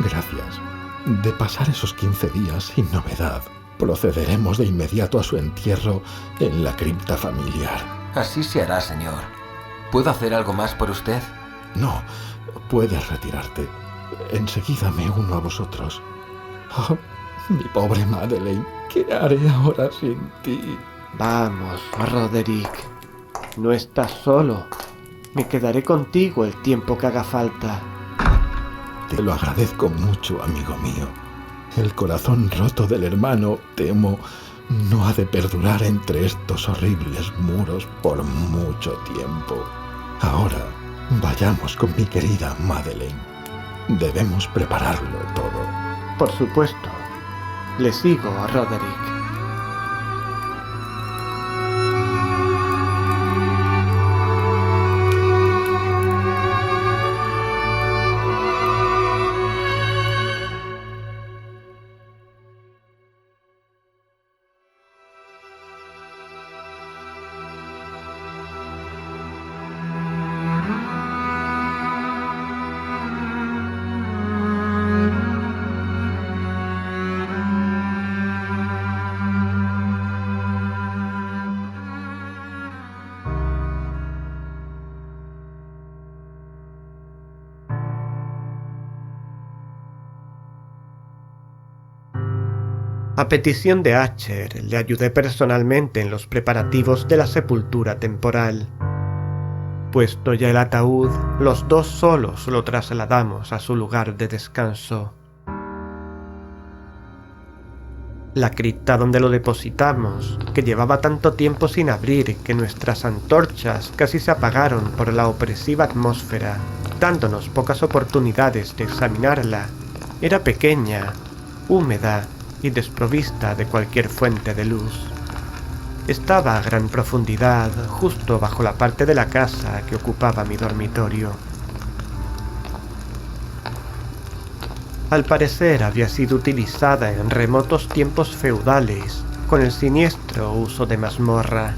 S4: Gracias. De pasar esos 15 días sin novedad, procederemos de inmediato a su entierro en la cripta familiar.
S6: Así se hará, señor. ¿Puedo hacer algo más por usted?
S4: No, puedes retirarte. Enseguida me uno a vosotros. Oh, mi pobre Madeleine, ¿qué haré ahora sin ti?
S3: Vamos, Roderick. No estás solo. Me quedaré contigo el tiempo que haga falta.
S4: Te lo agradezco mucho, amigo mío. El corazón roto del hermano, temo, no ha de perdurar entre estos horribles muros por mucho tiempo. Ahora, vayamos con mi querida Madeleine. Debemos prepararlo todo.
S3: Por supuesto. Le sigo a Roderick. A petición de Acher, le ayudé personalmente en los preparativos de la sepultura temporal. Puesto ya el ataúd, los dos solos lo trasladamos a su lugar de descanso. La cripta donde lo depositamos, que llevaba tanto tiempo sin abrir que nuestras antorchas casi se apagaron por la opresiva atmósfera, dándonos pocas oportunidades de examinarla, era pequeña, húmeda y desprovista de cualquier fuente de luz. Estaba a gran profundidad, justo bajo la parte de la casa que ocupaba mi dormitorio. Al parecer había sido utilizada en remotos tiempos feudales con el siniestro uso de mazmorra,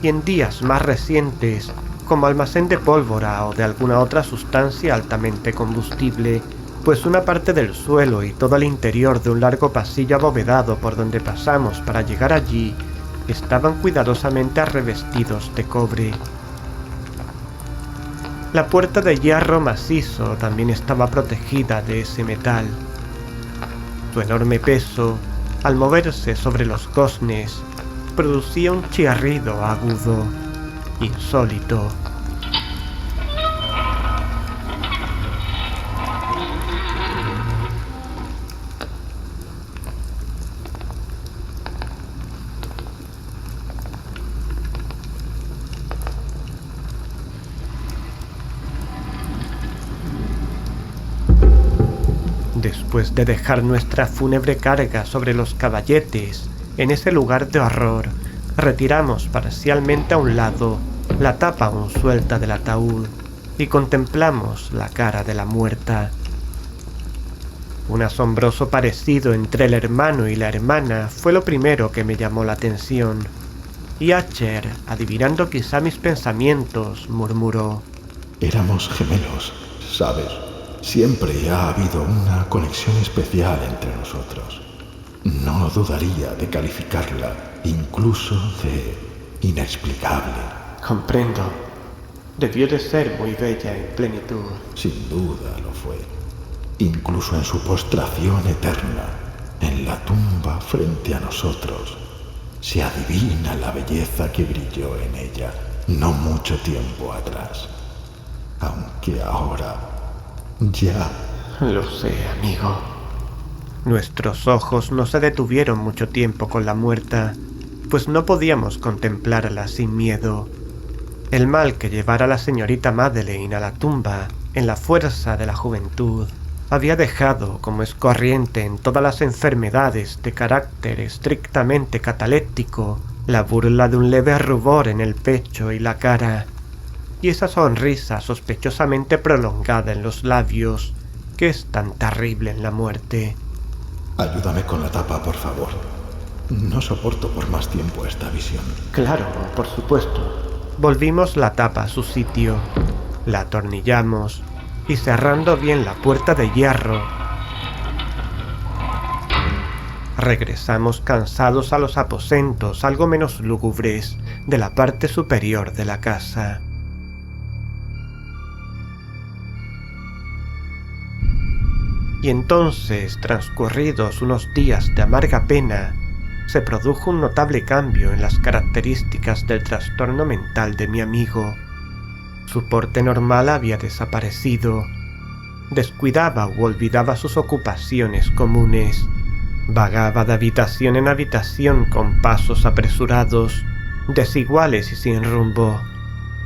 S3: y en días más recientes como almacén de pólvora o de alguna otra sustancia altamente combustible, pues una parte del suelo y todo el interior de un largo pasillo abovedado por donde pasamos para llegar allí estaban cuidadosamente revestidos de cobre. La puerta de hierro macizo también estaba protegida de ese metal. Su enorme peso, al moverse sobre los goznes, producía un chirrido agudo, insólito. Después de dejar nuestra fúnebre carga sobre los caballetes en ese lugar de horror, retiramos parcialmente a un lado la tapa aún suelta del ataúd y contemplamos la cara de la muerta. Un asombroso parecido entre el hermano y la hermana fue lo primero que me llamó la atención, y Archer, adivinando quizá mis pensamientos, murmuró:
S4: Éramos gemelos, ¿sabes? Siempre ha habido una conexión especial entre nosotros. No dudaría de calificarla incluso de inexplicable.
S3: Comprendo. Debió de ser muy bella en plenitud.
S4: Sin duda lo fue. Incluso en su postración eterna, en la tumba frente a nosotros, se adivina la belleza que brilló en ella no mucho tiempo atrás. Aunque ahora ya...
S3: Lo sé, amigo. Nuestros ojos no se detuvieron mucho tiempo con la muerta, pues no podíamos contemplarla sin miedo. El mal que llevara a la señorita Madeleine a la tumba, en la fuerza de la juventud, había dejado, como es corriente en todas las enfermedades de carácter estrictamente cataléptico, la burla de un leve rubor en el pecho y la cara, y esa sonrisa sospechosamente prolongada en los labios, que es tan terrible en la muerte.
S4: Ayúdame con la tapa, por favor. No soporto por más tiempo esta visión.
S3: Claro, por supuesto. Volvimos la tapa a su sitio, la atornillamos, y cerrando bien la puerta de hierro, regresamos cansados a los aposentos algo menos lúgubres de la parte superior de la casa. Y entonces, transcurridos unos días de amarga pena, se produjo un notable cambio en las características del trastorno mental de mi amigo. Su porte normal había desaparecido. Descuidaba u olvidaba sus ocupaciones comunes. Vagaba de habitación en habitación con pasos apresurados, desiguales y sin rumbo.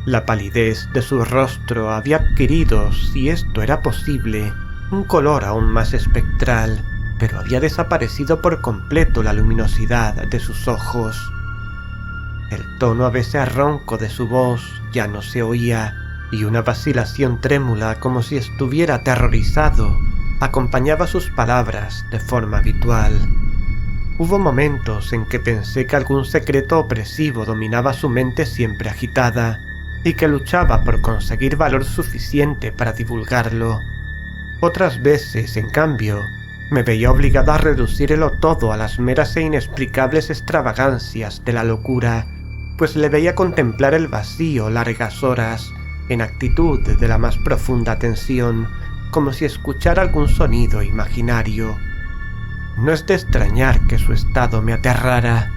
S3: La palidez de su rostro había adquirido, si esto era posible, un color aún más espectral, pero había desaparecido por completo la luminosidad de sus ojos. El tono a veces ronco de su voz ya no se oía, y una vacilación trémula como si estuviera aterrorizado acompañaba sus palabras de forma habitual. Hubo momentos en que pensé que algún secreto opresivo dominaba su mente siempre agitada, y que luchaba por conseguir valor suficiente para divulgarlo. Otras veces, en cambio, me veía obligado a reducirlo todo a las meras e inexplicables extravagancias de la locura, pues le veía contemplar el vacío largas horas, en actitud de la más profunda tensión, como si escuchara algún sonido imaginario. No es de extrañar que su estado me aterrara,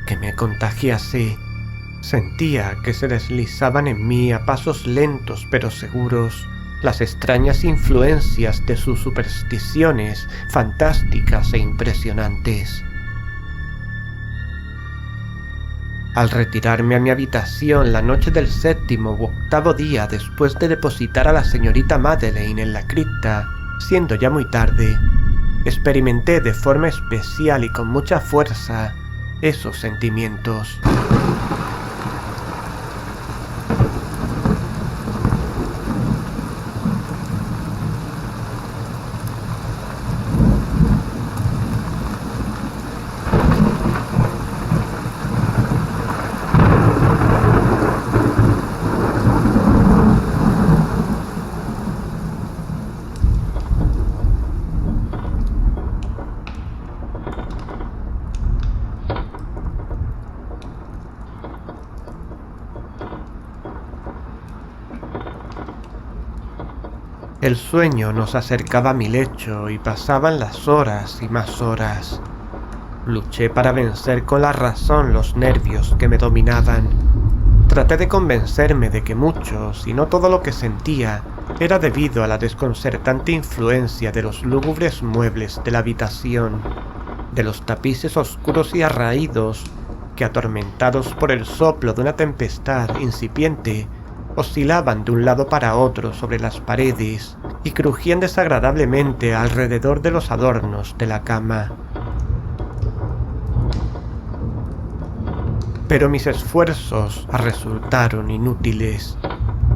S3: que me contagiase. Sentía que se deslizaban en mí a pasos lentos pero seguros las extrañas influencias de sus supersticiones fantásticas e impresionantes. Al retirarme a mi habitación la noche del 7º u 8º día después de depositar a la señorita Madeleine en la cripta, siendo ya muy tarde, experimenté de forma especial y con mucha fuerza esos sentimientos. El sueño nos acercaba a mi lecho y pasaban las horas y más horas. Luché para vencer con la razón los nervios que me dominaban. Traté de convencerme de que mucho, si no todo lo que sentía, era debido a la desconcertante influencia de los lúgubres muebles de la habitación, de los tapices oscuros y arraídos que, atormentados por el soplo de una tempestad incipiente, oscilaban de un lado para otro sobre las paredes y crujían desagradablemente alrededor de los adornos de la cama. Pero mis esfuerzos resultaron inútiles.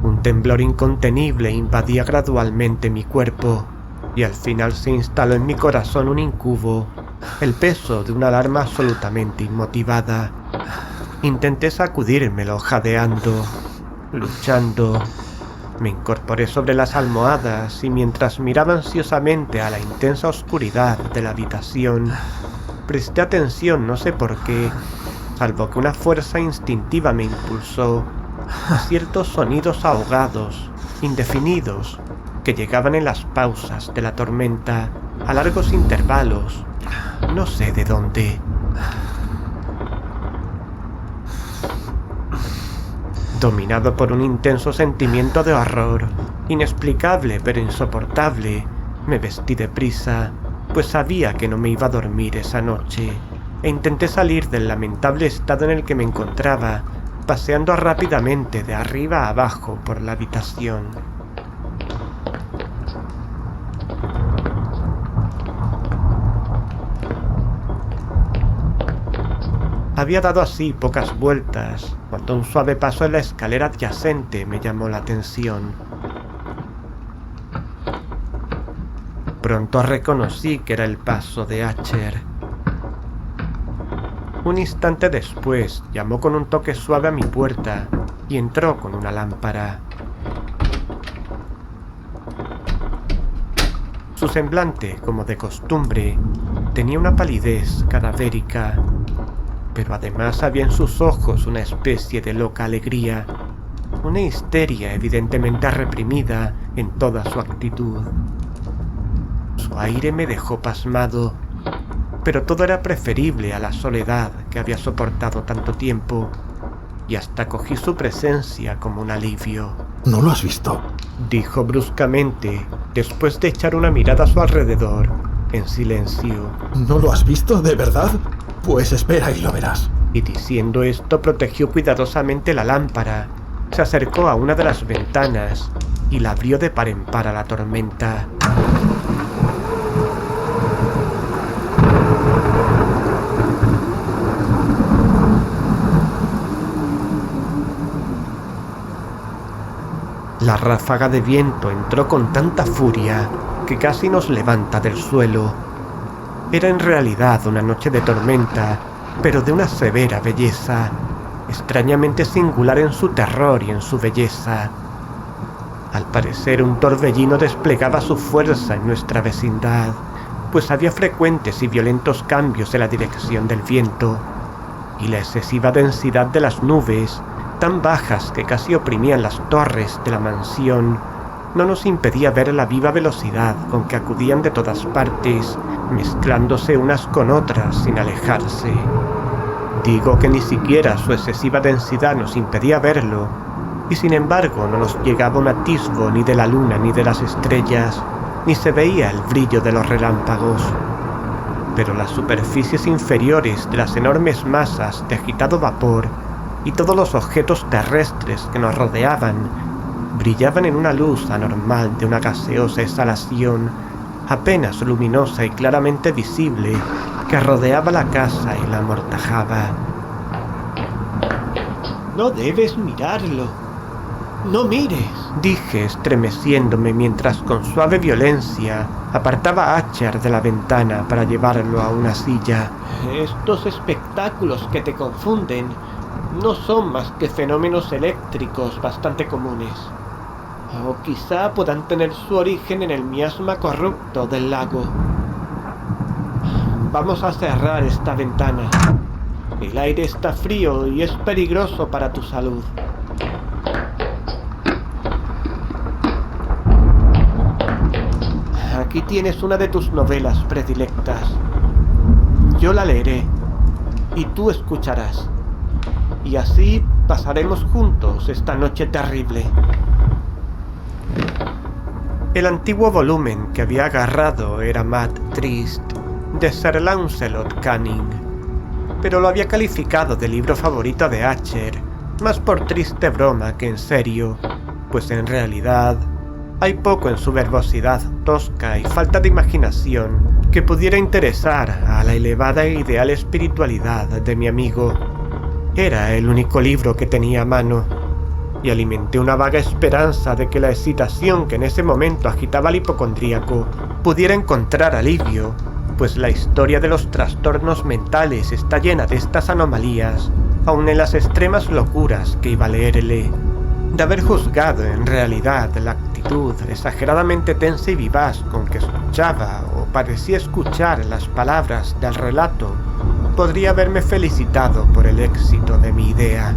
S3: Un temblor incontenible invadía gradualmente mi cuerpo y al final se instaló en mi corazón un incubo, el peso de una alarma absolutamente inmotivada. Intenté sacudírmelo jadeando, luchando. Me incorporé sobre las almohadas y mientras miraba ansiosamente a la intensa oscuridad de la habitación, presté atención, no sé por qué, salvo que una fuerza instintiva me impulsó, a ciertos sonidos ahogados, indefinidos, que llegaban en las pausas de la tormenta, a largos intervalos, no sé de dónde. Dominado por un intenso sentimiento de horror, inexplicable pero insoportable, me vestí deprisa, pues sabía que no me iba a dormir esa noche, e intenté salir del lamentable estado en el que me encontraba, paseando rápidamente de arriba a abajo por la habitación. Había dado así pocas vueltas, cuando un suave paso en la escalera adyacente me llamó la atención. Pronto reconocí que era el paso de Archer. Un instante después llamó con un toque suave a mi puerta y entró con una lámpara. Su semblante, como de costumbre, tenía una palidez cadavérica, pero además había en sus ojos una especie de loca alegría, una histeria evidentemente reprimida en toda su actitud. Su aire me dejó pasmado, pero todo era preferible a la soledad que había soportado tanto tiempo, y hasta cogí su presencia como un alivio.
S4: ¿No lo has visto?,
S3: dijo bruscamente, después de echar una mirada a su alrededor, en silencio.
S4: ¿No lo has visto, de verdad? Pues espera y lo verás.
S3: Y diciendo esto protegió cuidadosamente la lámpara, se acercó a una de las ventanas y la abrió de par en par a la tormenta. La ráfaga de viento entró con tanta furia que casi nos levanta del suelo. Era en realidad una noche de tormenta, pero de una severa belleza, extrañamente singular en su terror y en su belleza. Al parecer un torbellino desplegaba su fuerza en nuestra vecindad, pues había frecuentes y violentos cambios en la dirección del viento, y la excesiva densidad de las nubes, tan bajas que casi oprimían las torres de la mansión, no nos impedía ver la viva velocidad con que acudían de todas partes, mezclándose unas con otras sin alejarse. Digo que ni siquiera su excesiva densidad nos impedía verlo, y sin embargo no nos llegaba un atisbo ni de la luna ni de las estrellas, ni se veía el brillo de los relámpagos. Pero las superficies inferiores de las enormes masas de agitado vapor y todos los objetos terrestres que nos rodeaban brillaban en una luz anormal de una gaseosa exhalación, apenas luminosa y claramente visible, que rodeaba la casa y la amortajaba.
S7: No debes mirarlo. No mires,
S3: dije estremeciéndome mientras con suave violencia apartaba a Archer de la ventana para llevarlo a una silla.
S7: Estos espectáculos que te confunden no son más que fenómenos eléctricos bastante comunes. O quizá puedan tener su origen en el miasma corrupto del lago. Vamos a cerrar esta ventana. El aire está frío y es peligroso para tu salud. Aquí tienes una de tus novelas predilectas. Yo la leeré y tú escucharás. Y así pasaremos juntos esta noche terrible. El antiguo volumen que había agarrado era Mad Trist, de Sir Lancelot Canning, pero lo había calificado de libro favorito de Archer, más por triste broma que en serio, pues en realidad hay poco en su verbosidad tosca y falta de imaginación que pudiera interesar a la elevada e ideal espiritualidad de mi amigo. Era el único libro que tenía a mano, y alimenté una vaga esperanza de que la excitación que en ese momento agitaba al hipocondríaco pudiera encontrar alivio, pues la historia de los trastornos mentales está llena de estas anomalías, aun en las extremas locuras que iba a leerle. De haber juzgado en realidad la actitud exageradamente tensa y vivaz con que escuchaba o parecía escuchar las palabras del relato, podría haberme felicitado por el éxito de mi idea.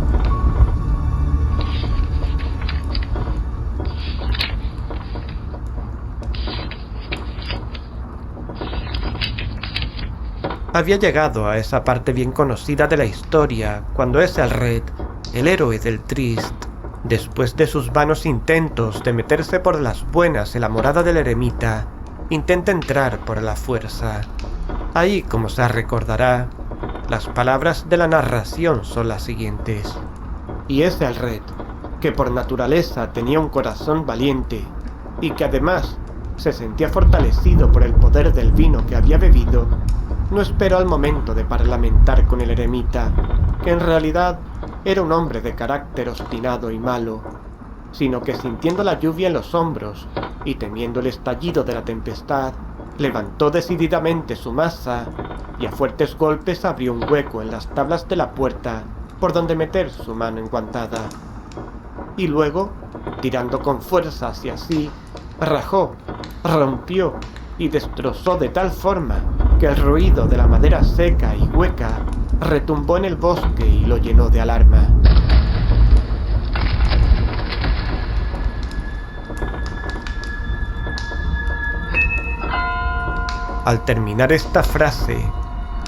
S7: Había llegado a esa parte bien conocida de la historia cuando Ethelred, el héroe del Trist, después de sus vanos intentos de meterse por las buenas en la morada del eremita, intenta entrar por la fuerza. Ahí, como se recordará, las palabras de la narración son las siguientes. Y Ethelred, que por naturaleza tenía un corazón valiente, y que además se sentía fortalecido por el poder del vino que había bebido, no esperó al momento de parlamentar con el eremita, que en realidad era un hombre de carácter obstinado y malo, sino que sintiendo la lluvia en los hombros y temiendo el estallido de la tempestad, levantó decididamente su maza y a fuertes golpes abrió un hueco en las tablas de la puerta por donde meter su mano enguantada. Y luego, tirando con fuerza hacia sí, rajó, rompió y destrozó de tal forma que el ruido de la madera seca y hueca retumbó en el bosque y lo llenó de alarma. Al terminar esta frase,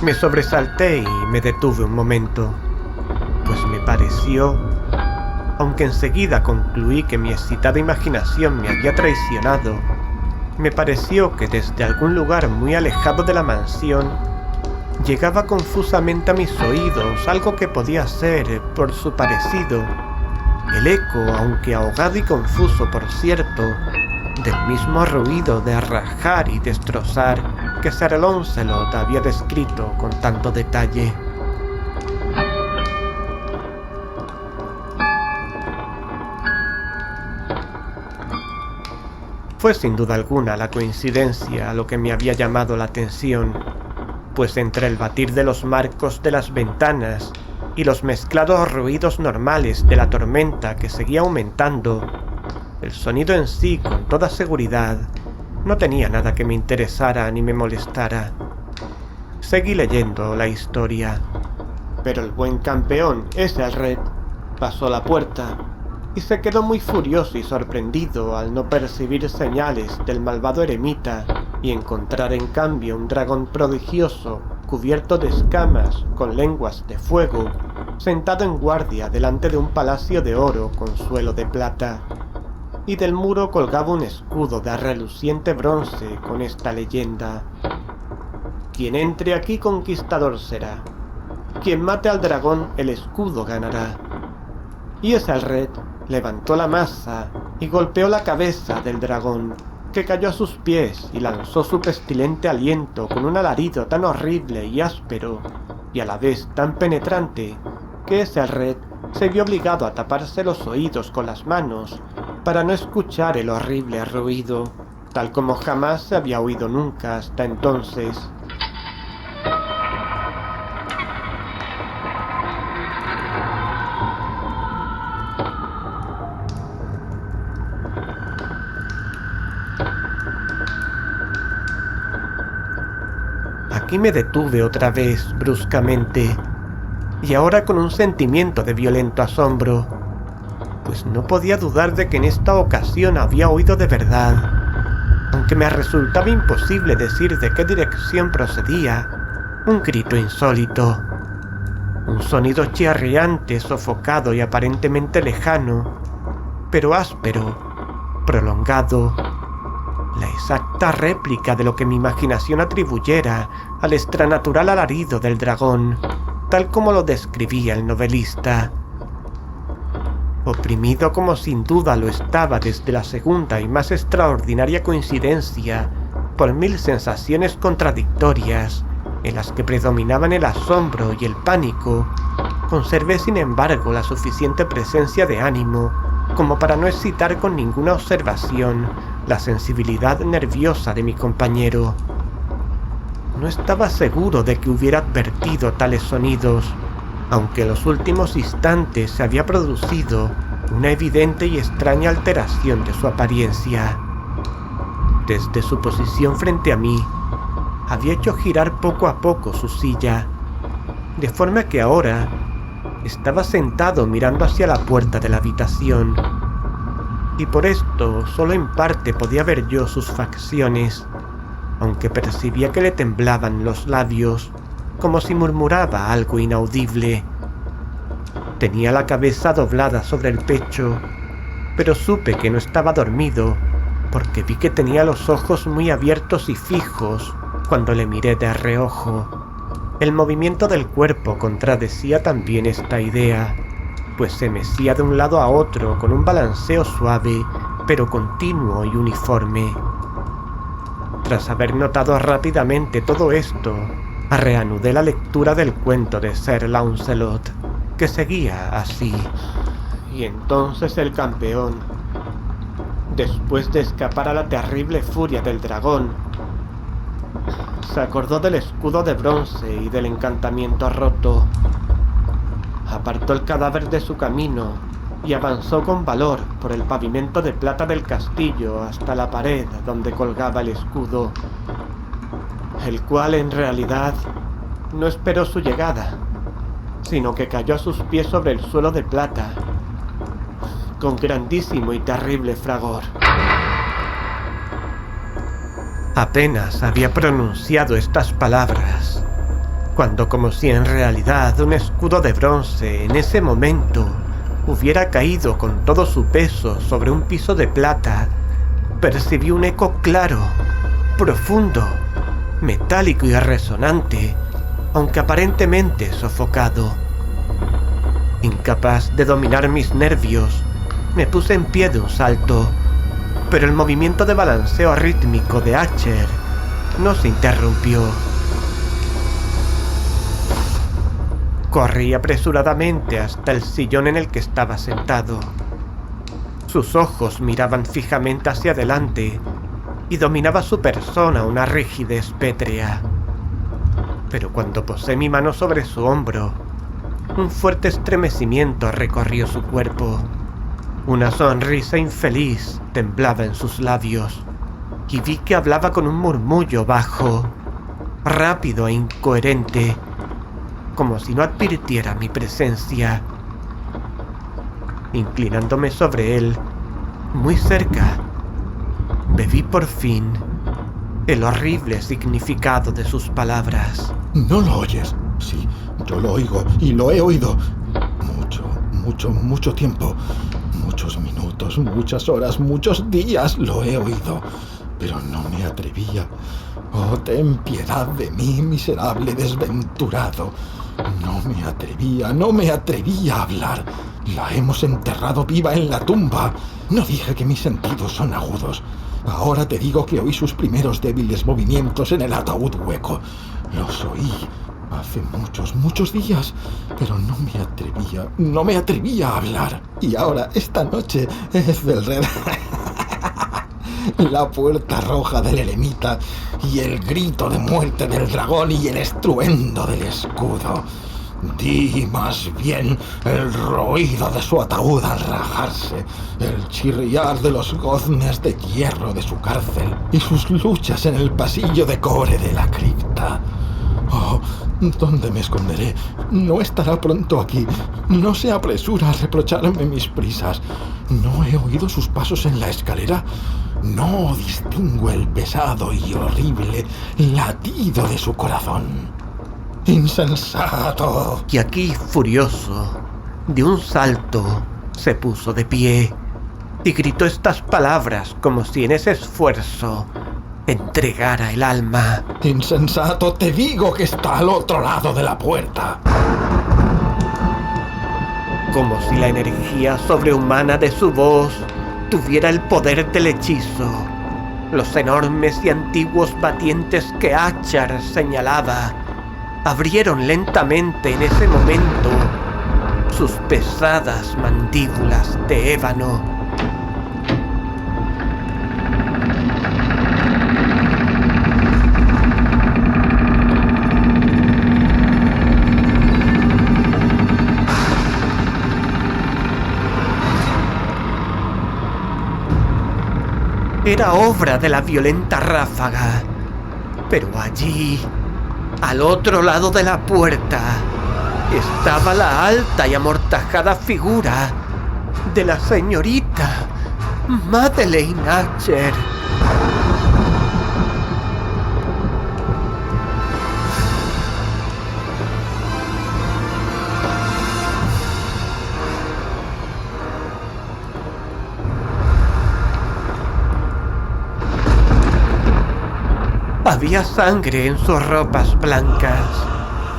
S7: me sobresalté y me detuve un momento, pues me pareció, aunque enseguida concluí que mi excitada imaginación me había traicionado, me pareció que desde algún lugar muy alejado de la mansión llegaba confusamente a mis oídos algo que podía ser, por su parecido, el eco, aunque ahogado y confuso por cierto, del mismo ruido de rajar y destrozar que Sir Lancelot había descrito con tanto detalle. Fue sin duda alguna la coincidencia lo que me había llamado la atención, pues entre el batir de los marcos de las ventanas y los mezclados ruidos normales de la tormenta que seguía aumentando, el sonido en sí, con toda seguridad, no tenía nada que me interesara ni me molestara. Seguí leyendo la historia, pero el buen campeón, Ethelred, pasó la puerta y se quedó muy furioso y sorprendido al no percibir señales del malvado eremita y encontrar en cambio un dragón prodigioso, cubierto de escamas, con lenguas de fuego, sentado en guardia delante de un palacio de oro con suelo de plata, y del muro colgaba un escudo de reluciente bronce con esta leyenda: quien entre aquí conquistador será, quien mate al dragón el escudo ganará. Y Ethelred levantó la maza y golpeó la cabeza del dragón, que cayó a sus pies y lanzó su pestilente aliento con un alarido tan horrible y áspero, y a la vez tan penetrante, que Ethelred se vio obligado a taparse los oídos con las manos para no escuchar el horrible ruido, tal como jamás se había oído nunca hasta entonces. Aquí me detuve otra vez bruscamente, y ahora con un sentimiento de violento asombro, pues no podía dudar de que en esta ocasión había oído de verdad,
S3: aunque me resultaba imposible decir de qué dirección procedía, un grito insólito. Un sonido chirriante, sofocado y aparentemente lejano, pero áspero, prolongado. La exacta réplica de lo que mi imaginación atribuyera al extranatural alarido del dragón, tal como lo describía el novelista. Oprimido como sin duda lo estaba desde la segunda y más extraordinaria coincidencia por 1000 sensaciones contradictorias, en las que predominaban el asombro y el pánico, conservé sin embargo la suficiente presencia de ánimo como para no excitar con ninguna observación la sensibilidad nerviosa de mi compañero. No estaba seguro de que hubiera advertido tales sonidos, aunque en los últimos instantes se había producido una evidente y extraña alteración de su apariencia. Desde su posición frente a mí, había hecho girar poco a poco su silla, de forma que ahora estaba sentado mirando hacia la puerta de la habitación, y por esto solo en parte podía ver yo sus facciones, aunque percibía que le temblaban los labios, como si murmuraba algo inaudible. Tenía la cabeza doblada sobre el pecho, pero supe que no estaba dormido, porque vi que tenía los ojos muy abiertos y fijos cuando le miré de reojo. El movimiento del cuerpo contradecía también esta idea, pues se mecía de un lado a otro con un balanceo suave, pero continuo y uniforme. Tras haber notado rápidamente todo esto, reanudé la lectura del cuento de Sir Launcelot, que seguía así.
S7: Y entonces el campeón, después de escapar a la terrible furia del dragón, se acordó del escudo de bronce y del encantamiento roto. Apartó el cadáver de su camino y avanzó con valor por el pavimento de plata del castillo hasta la pared donde colgaba el escudo, el cual en realidad no esperó su llegada, sino que cayó a sus pies sobre el suelo de plata, con grandísimo y terrible fragor.
S3: Apenas había pronunciado estas palabras, cuando, como si en realidad un escudo de bronce en ese momento hubiera caído con todo su peso sobre un piso de plata, percibí un eco claro, profundo, metálico y resonante, aunque aparentemente sofocado. Incapaz de dominar mis nervios, me puse en pie de un salto, pero el movimiento de balanceo rítmico de Archer no se interrumpió. Corrí apresuradamente hasta el sillón en el que estaba sentado. Sus ojos miraban fijamente hacia adelante y dominaba su persona una rigidez pétrea. Pero cuando posé mi mano sobre su hombro, un fuerte estremecimiento recorrió su cuerpo. Una sonrisa infeliz temblaba en sus labios, y vi que hablaba con un murmullo bajo, rápido e incoherente, como si no advirtiera mi presencia. Inclinándome sobre él, muy cerca, bebí por fin el horrible significado de sus palabras.
S4: ¿No lo oyes? Sí, yo lo oigo y lo he oído. Mucho tiempo. Muchos minutos, muchas horas, muchos días lo he oído. Pero no me atrevía. Oh, ten piedad de mí, miserable desventurado. No me atrevía a hablar. La hemos enterrado viva en la tumba. No dije que mis sentidos son agudos. Ahora te digo que oí sus primeros débiles movimientos en el ataúd hueco. Los oí hace muchos días, pero no me atrevía a hablar. Y ahora, esta noche, es del rey. La puerta roja del eremita y el grito de muerte del dragón y el estruendo del escudo. Di más bien el ruido de su ataúd al rajarse, el chirriar de los goznes de hierro de su cárcel y sus luchas en el pasillo de cobre de la cripta. Oh, ¿dónde me esconderé? No estará pronto aquí. No se apresura a reprocharme mis prisas. ¿No he oído sus pasos en la escalera? No distingo el pesado y horrible latido de su corazón. ¡Insensato!
S3: Y aquí, furioso, de un salto, se puso de pie y gritó estas palabras como si en ese esfuerzo entregara el alma.
S4: ¡Insensato! Te digo que está al otro lado de la puerta.
S3: Como si la energía sobrehumana de su voz tuviera el poder del hechizo. Los enormes y antiguos batientes que Achar señalaba abrieron lentamente en ese momento sus pesadas mandíbulas de ébano. Era obra de la violenta ráfaga, pero allí, al otro lado de la puerta, estaba la alta y amortajada figura de la señorita Madeleine Acher. Había sangre en sus ropas blancas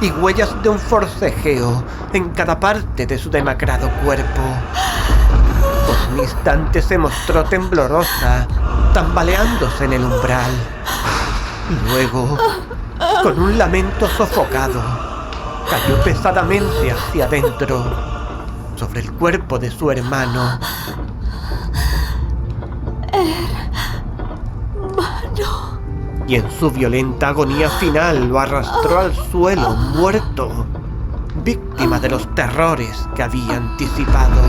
S3: y huellas de un forcejeo en cada parte de su demacrado cuerpo. Por un instante se mostró temblorosa, tambaleándose en el umbral. Y luego, con un lamento sofocado, cayó pesadamente hacia adentro, sobre el cuerpo de su hermano. Y en su violenta agonía final lo arrastró al suelo, muerto, víctima de los terrores que había anticipado.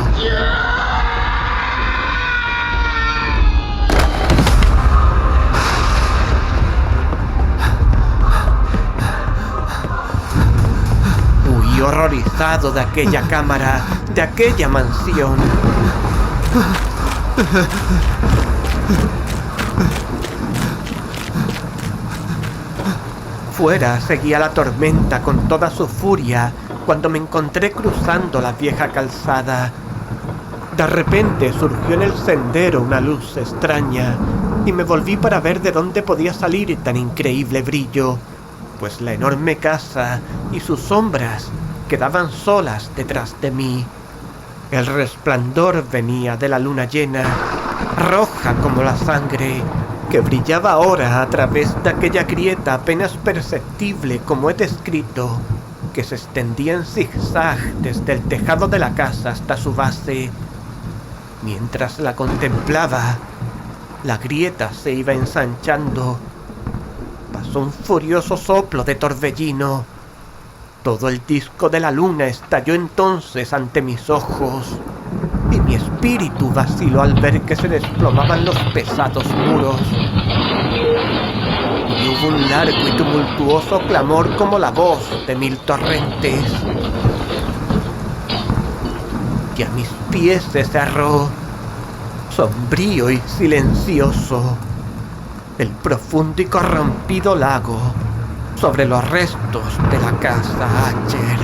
S3: Huí horrorizado de aquella cámara, de aquella mansión. Fuera seguía la tormenta con toda su furia cuando me encontré cruzando la vieja calzada. De repente surgió en el sendero una luz extraña y me volví para ver de dónde podía salir tan increíble brillo, pues la enorme casa y sus sombras quedaban solas detrás de mí. El resplandor venía de la luna llena, roja como la sangre, que brillaba ahora a través de aquella grieta apenas perceptible como he descrito, que se extendía en zigzag desde el tejado de la casa hasta su base. Mientras la contemplaba, la grieta se iba ensanchando. Pasó un furioso soplo de torbellino. Todo el disco de la luna estalló entonces ante mis ojos, y mi espíritu vaciló al ver que se desplomaban los pesados muros. Y hubo un largo y tumultuoso clamor como la voz de 1000 torrentes. Y a mis pies se cerró, sombrío y silencioso, el profundo y corrompido lago sobre los restos de la casa Acher.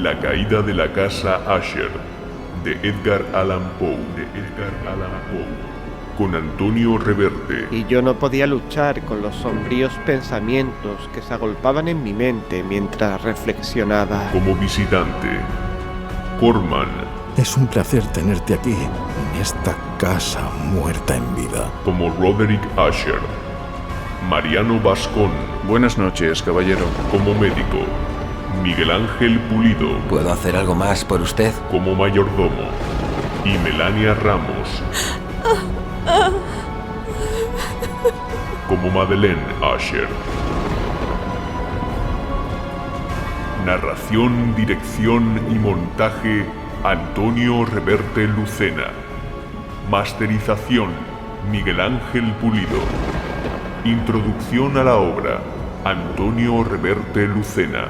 S1: La caída de la casa Asher, de Edgar Allan Poe, con Antonio Reverte.
S3: Y yo no podía luchar con los sombríos pensamientos que se agolpaban en mi mente mientras reflexionaba.
S1: Como visitante, Corman.
S4: Es un placer tenerte aquí, en esta casa muerta en vida.
S1: Como Roderick Asher, Mariano Bascón.
S5: Buenas noches, caballero.
S1: Como médico, Miguel Ángel Pulido.
S6: ¿Puedo hacer algo más por usted?
S1: Como mayordomo, y Melania Ramos. Como Madeleine Asher. Narración, dirección y montaje, Antonio Reverte Lucena. Masterización, Miguel Ángel Pulido. Introducción a la obra, Antonio Reverte Lucena.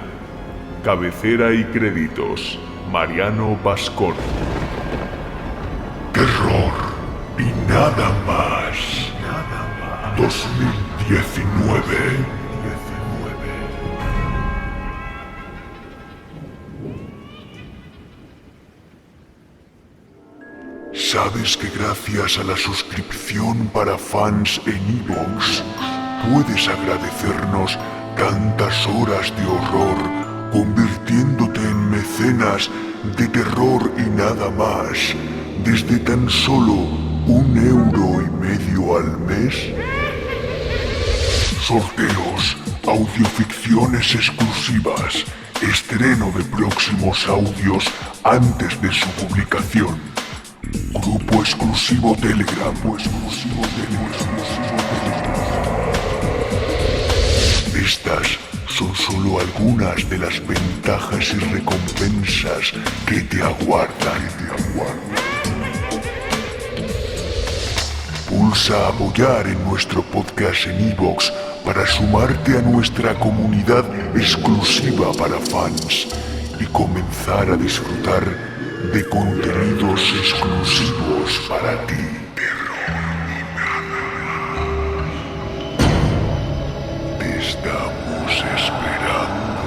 S1: Cabecera y créditos, Mariano Bascón. Terror y nada más. 2019. ¿Sabes que gracias a la suscripción para fans en iVoox puedes agradecernos tantas horas de horror, convirtiéndote en mecenas de terror y nada más, desde tan solo €1,50 al mes? Sorteos, audioficciones exclusivas, estreno de próximos audios antes de su publicación. Grupo exclusivo Telegram. Estas son solo algunas de las ventajas y recompensas que te aguardan. Pulsa apoyar en nuestro podcast en iVoox para sumarte a nuestra comunidad exclusiva para fans y comenzar a disfrutar de contenidos exclusivos para ti. Te estamos esperando.